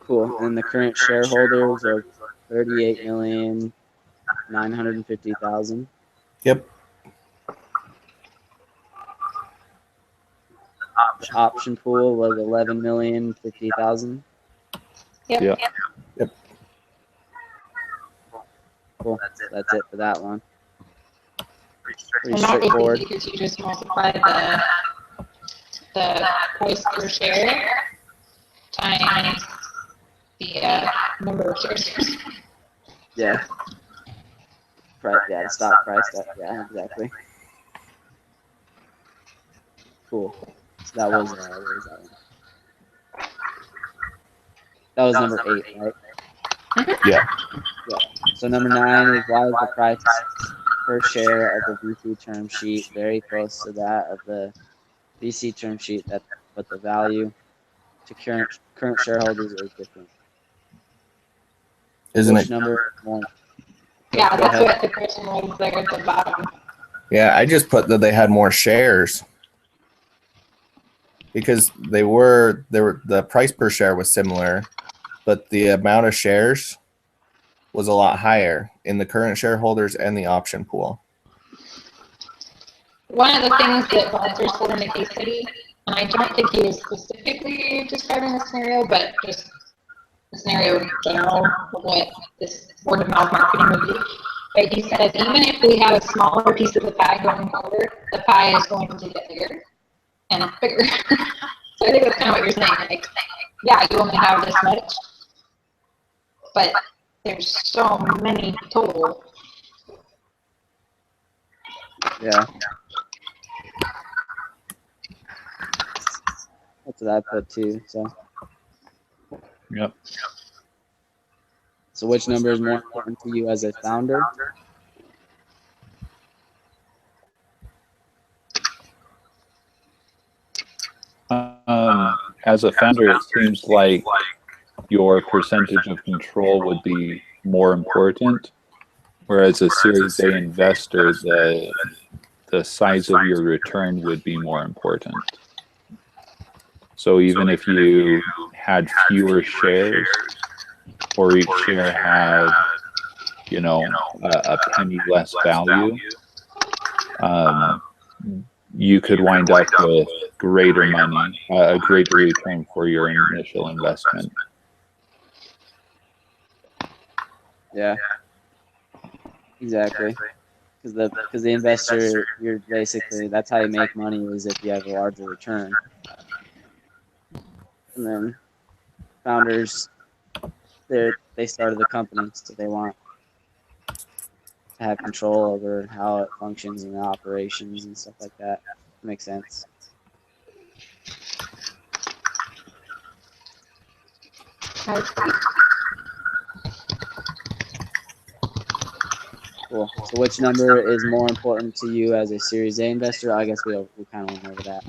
Cool. And the current shareholders are 38,950,000. Yep. The option pool was 11,050,000. Yep. Yeah. Cool. That's it for that one. Pretty And not really straightforward. because you just multiply the price per share times the number of shares. Yeah. Price. Yeah. The stock price. Yeah. Exactly. Cool. So that was what was that one? That was number 8, right? Yeah. So number 9 is why is the price per share of the VC term sheet very close to that of the VC term sheet, but the value to current shareholders is different. Isn't Which it? number one? Yeah, Go that's ahead. what the question was there at the bottom. Yeah, I just put that they had more shares. because the price per share was similar, but the amount of shares was a lot higher in the current shareholders and the option pool. One of the things that Walter said in the case study, and I don't think he was specifically describing the scenario, but just the scenario in general of what this word of mouth marketing would be. But he said, even if we have a smaller piece of the pie going forward, the pie is going to get bigger and bigger. So I think that's kind of what you're saying. Like, yeah, you only have this much, but there's so many total. Yeah. That's what I put too. So. Yep. So which number is more important to you as a founder? As a founder, it seems like your percentage of control would be more important, whereas a Series A investor, the size of your return would be more important. So even if you had fewer shares, or each share had, a penny less value, you could wind up with greater money, a greater return for your initial investment. Yeah, exactly. Because the investor, you're basically, that's how you make money, is if you have a larger return. And then founders, they started the company, so they want to have control over how it functions and the operations and stuff like that. Makes sense. Cool. So which number is more important to you as a Series A investor? I guess we kind of went over that.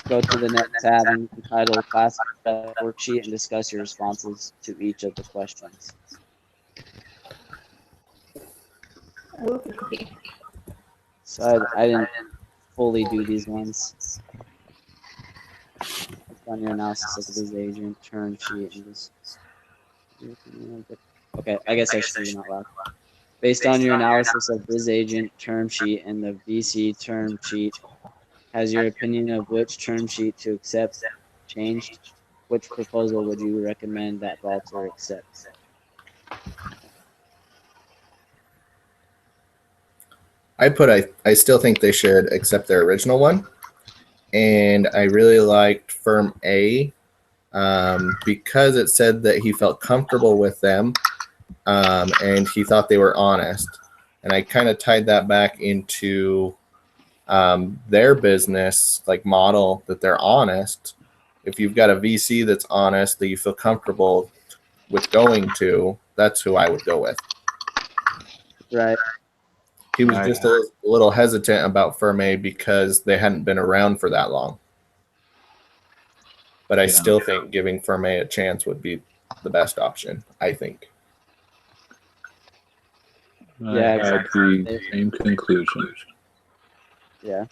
Go to the next tab entitled Class Worksheet and discuss your responses to each of the questions. So I didn't fully do these ones. It's on your analysis of the BzzAgent term sheet and just. Okay, I guess I should read them out loud. Based on your analysis of BzzAgent term sheet and the VC term sheet, has your opinion of which term sheet to accept changed? Which proposal would you recommend that Walter accepts? I still think they should accept their original one. And I really liked Firm A because it said that he felt comfortable with them and he thought they were honest. And I kind of tied that back into their business model, that they're honest. If you've got a VC that's honest, that you feel comfortable with going to, that's who I would go with. Right. He was just a little hesitant about Firm A because they hadn't been around for that long. But I still think giving Firm A a chance would be the best option, I think. Yeah, exactly. The same conclusion. Yeah.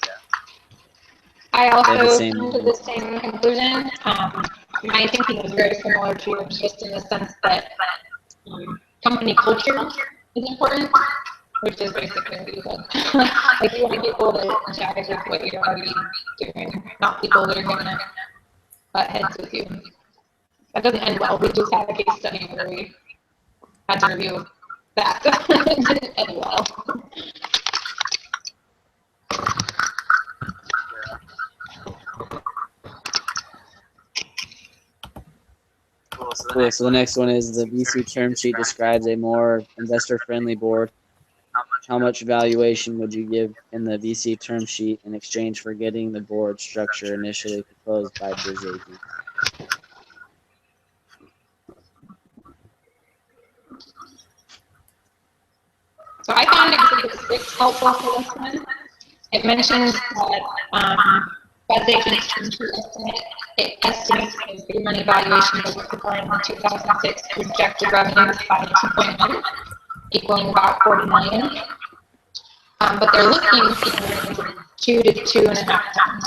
I also came to the same conclusion. My thinking was very similar to yours, just in the sense that company culture is important, which is basically what you said. Like, you want people that jive with what you're already doing, not people that are going to butt heads with you. That doesn't end well. We just had a case study where we had to review that. It didn't end well. Cool. So the next one is the VC term sheet describes a more investor-friendly board. How much valuation would you give in the VC term sheet in exchange for getting the board structure initially proposed by BzzAgent? So I found Exhibit 6 helpful for this one. It mentions that BzzAgent's term sheet estimate, it estimates the free money valuation of multiplying the 2006 projected revenues by 2.1, equaling about $40 million. But they're looking for 2 to 2.5 times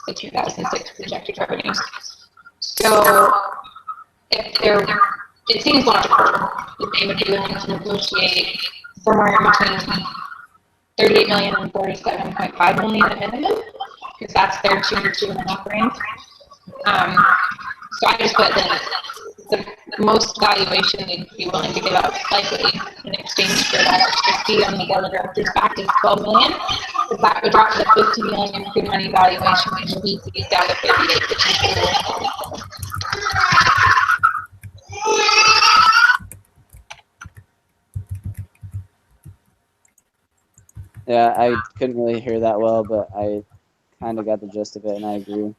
the 2006 projected revenue. So it seems logical that they would be willing to negotiate somewhere between 38 million and 47.5 million at minimum, because that's their 2 to 2.5 range. So I just put the most valuation they'd be willing to give up likely in exchange for that extra fee on the board of directors back is 12 million. Because that would drop to 50 million pre-money valuation, which would be down to 58, which is cool. Yeah, I couldn't really hear that well, but I kind of got the gist of it, and I agree.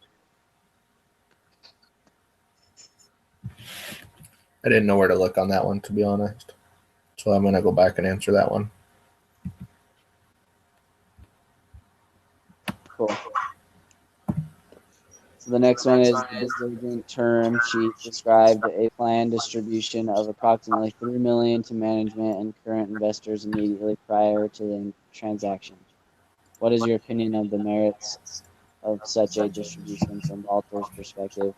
I didn't know where to look on that one, to be honest. So I'm going to go back and answer that one. Cool. So the next one is the BzzAgent term sheet described a planned distribution of approximately $3 million to management and current investors immediately prior to the transaction. What is your opinion of the merits of such a distribution from Walter's perspective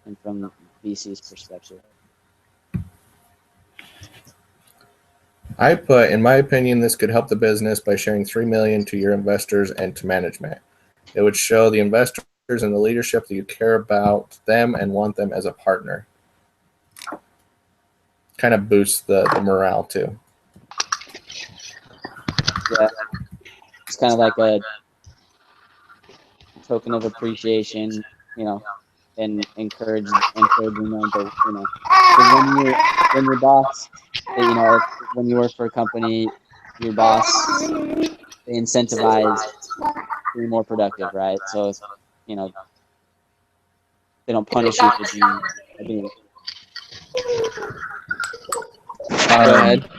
and from BC's perspective? I put, in my opinion, this could help the business by sharing $3 million to your investors and to management. It would show the investors and the leadership that you care about them and want them as a partner. Kind of boosts the morale too. Yeah, it's kind of like a token of appreciation, you know, and encouraging them to, you know, because when your boss, you know, when you work for a company, your boss, they incentivize being more productive, right? So, you know, they don't punish you for being. Go ahead.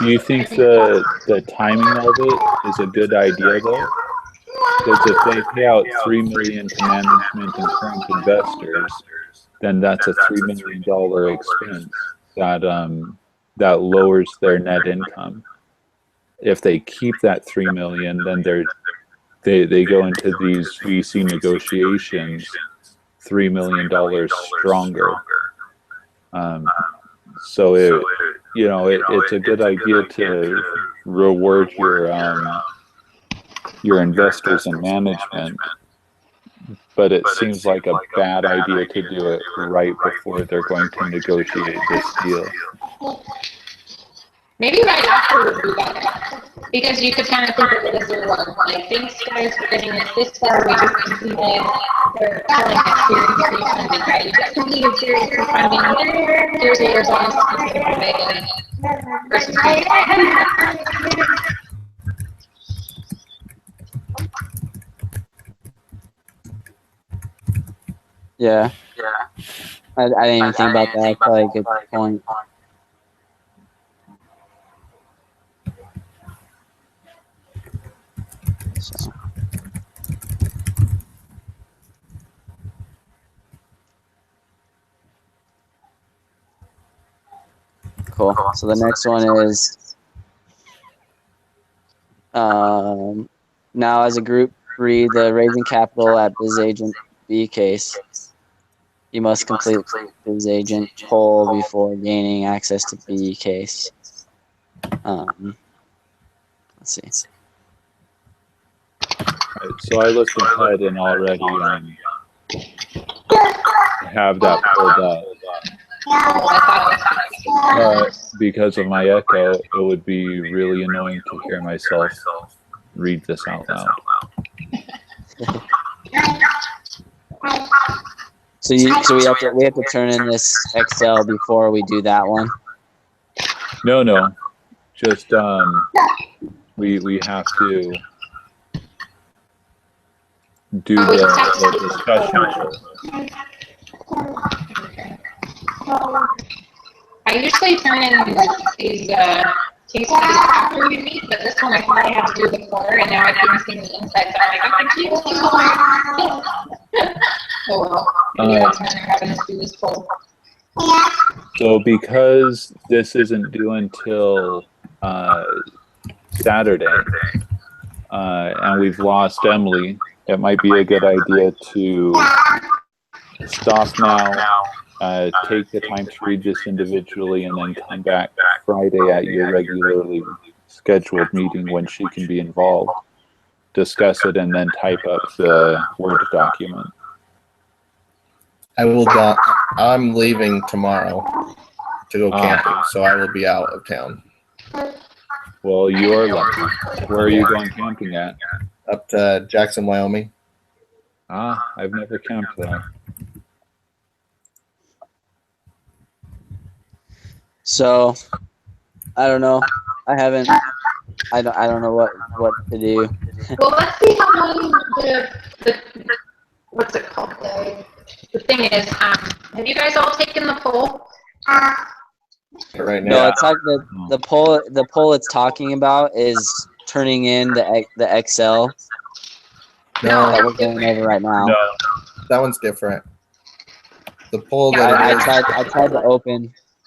Do you think the timing of it is a good idea though? Because if they pay out $3 million to management and current investors, then that's a $3 million expense that lowers their net income. If they keep that $3 million, then they go into these VC negotiations $3 million stronger. So it's a good idea to reward your investors and management, but it seems like a bad idea to do it right before they're going to negotiate this deal. Maybe right after would be better, because you could kind of think of it as a reward. Like, thanks guys for getting us this far. We just completed their telling us Series 3 funding, right? You just completed Series 3 funding. Here's what your bonus is going to be versus Yeah. I didn't even think about that. That's probably a good point. So. Cool. So the next one is now as a group 3, the raising capital at BzzAgent B case. You must complete BzzAgent poll before gaining access to B case. Let's see. Right, so I looked ahead and already have that pulled up. Because of my echo, it would be really annoying to hear myself read this out loud. So we have to turn in this Excel before we do that one. No, just we have to do the discussion. I usually turn in these case studies after we meet, but this one I thought I had to do before, and now I can't see the insights. So I'm like, I'm confused. Oh well. Maybe that's when they're having us do this poll. So because this isn't due until Saturday, and we've lost Emily, it might be a good idea to stop now, take the time to read this individually, and then come back Friday at your regularly scheduled meeting when she can be involved, discuss it, and then type up the Word document. I'm leaving tomorrow to go camping, so I will be out of town. Well, you're lucky. Where are you going camping at? Up to Jackson, Wyoming. I've never camped there. So, I don't know. I don't know what to do. Well, let's see how long the what's it called? The thing is, have you guys all taken the poll? Right now. No, it's like the poll. The poll it's talking about is turning in the Excel No, that we're going over right now. No. that one's different. The poll Yeah, that it is,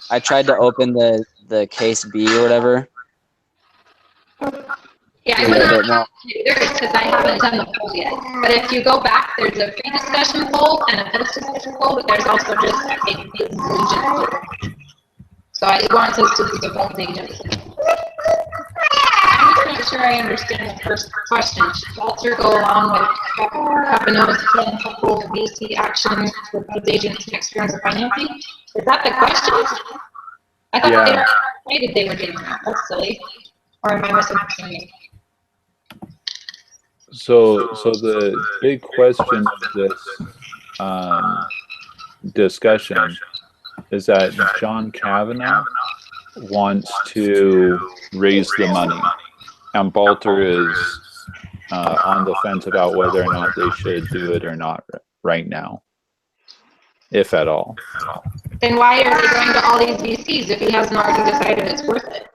I tried to open the case B or whatever. Yeah, I Yeah, would but not either because I haven't done the poll yet. But if you go back, there's a pre-discussion poll and a post-discussion poll, but there's also just a agent poll. So I want us to do the both agents. I'm just not sure I understand the first question. Should Walter go along with Capano's plan to hold BC action for both agents next round of financing? Is that the question? I thought Yeah. they were doing that. That's silly. Or am I misunderstanding? So the big question of this discussion is that John Kavanaugh wants to raise the money, and Balter is on the fence about whether or not they should do it or not right now, if at all. Then why are they going to all these VCs if he hasn't already decided it's worth it?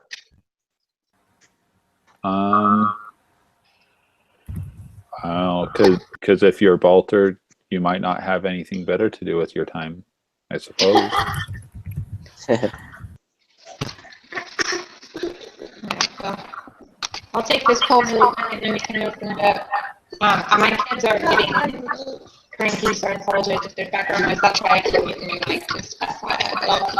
I don't know, because if you're Balter, you might not have anything better to do with your time, I suppose. Well, I'll take this poll really quick and then we can open it up. My kids are getting cranky, so I apologize if there's background noise. That's why I couldn't mute my mic, just FYI, but I'll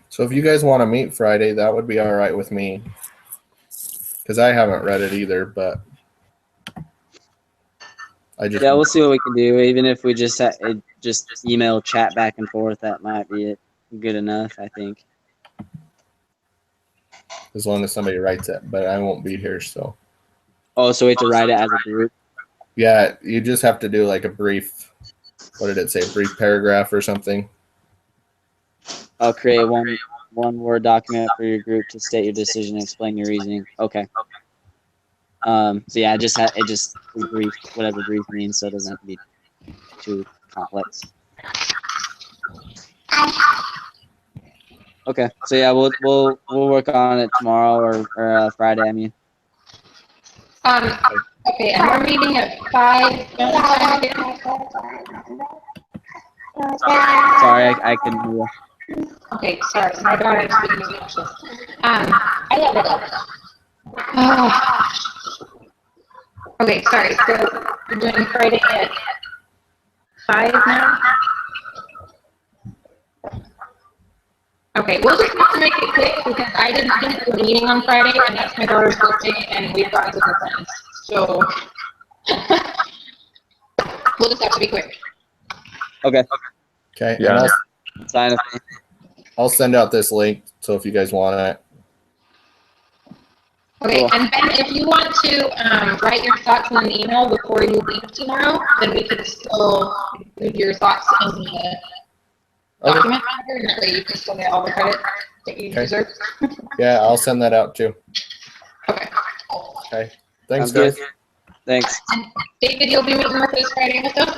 so if you guys want to meet Friday, that would be all right with me. Because I haven't read it either, but Yeah, we'll see what we can do. Even if we just email chat back and forth, that might be good enough, I think. as long as somebody writes it, but I won't be here, so. Oh, so we have to write it as a group? Yeah, you just have to do like a brief, what did it say, a brief paragraph or something. I'll create one Word document for your group to state your decision and explain your reasoning. Okay. So yeah, it just brief, whatever brief means, so it doesn't have to be too complex. Okay, so yeah, we'll work on it tomorrow or Friday. I mean. Okay, and we're meeting at 5. Sorry, I couldn't hear you. Okay, sorry, my daughter's being obnoxious. I love it. Okay, sorry, so we're doing Friday at 5 now? Okay, we'll just have to make it quick because I didn't think we were meeting on Friday and that's my daughter's birthday and we've got different plans, so we'll just have to be quick. Okay. Okay, Yeah. and Sign up. I'll send out this link, so if you guys want it. Okay, Cool. and Ben, if you want to write your thoughts in an email before you leave tomorrow, then we can still include your thoughts in the document, and that way you can still get all the credit that you deserve. Yeah, I'll send that out too. Okay. Okay, thanks Sounds good. guys. Thanks. David, you'll be meeting with us Friday with us?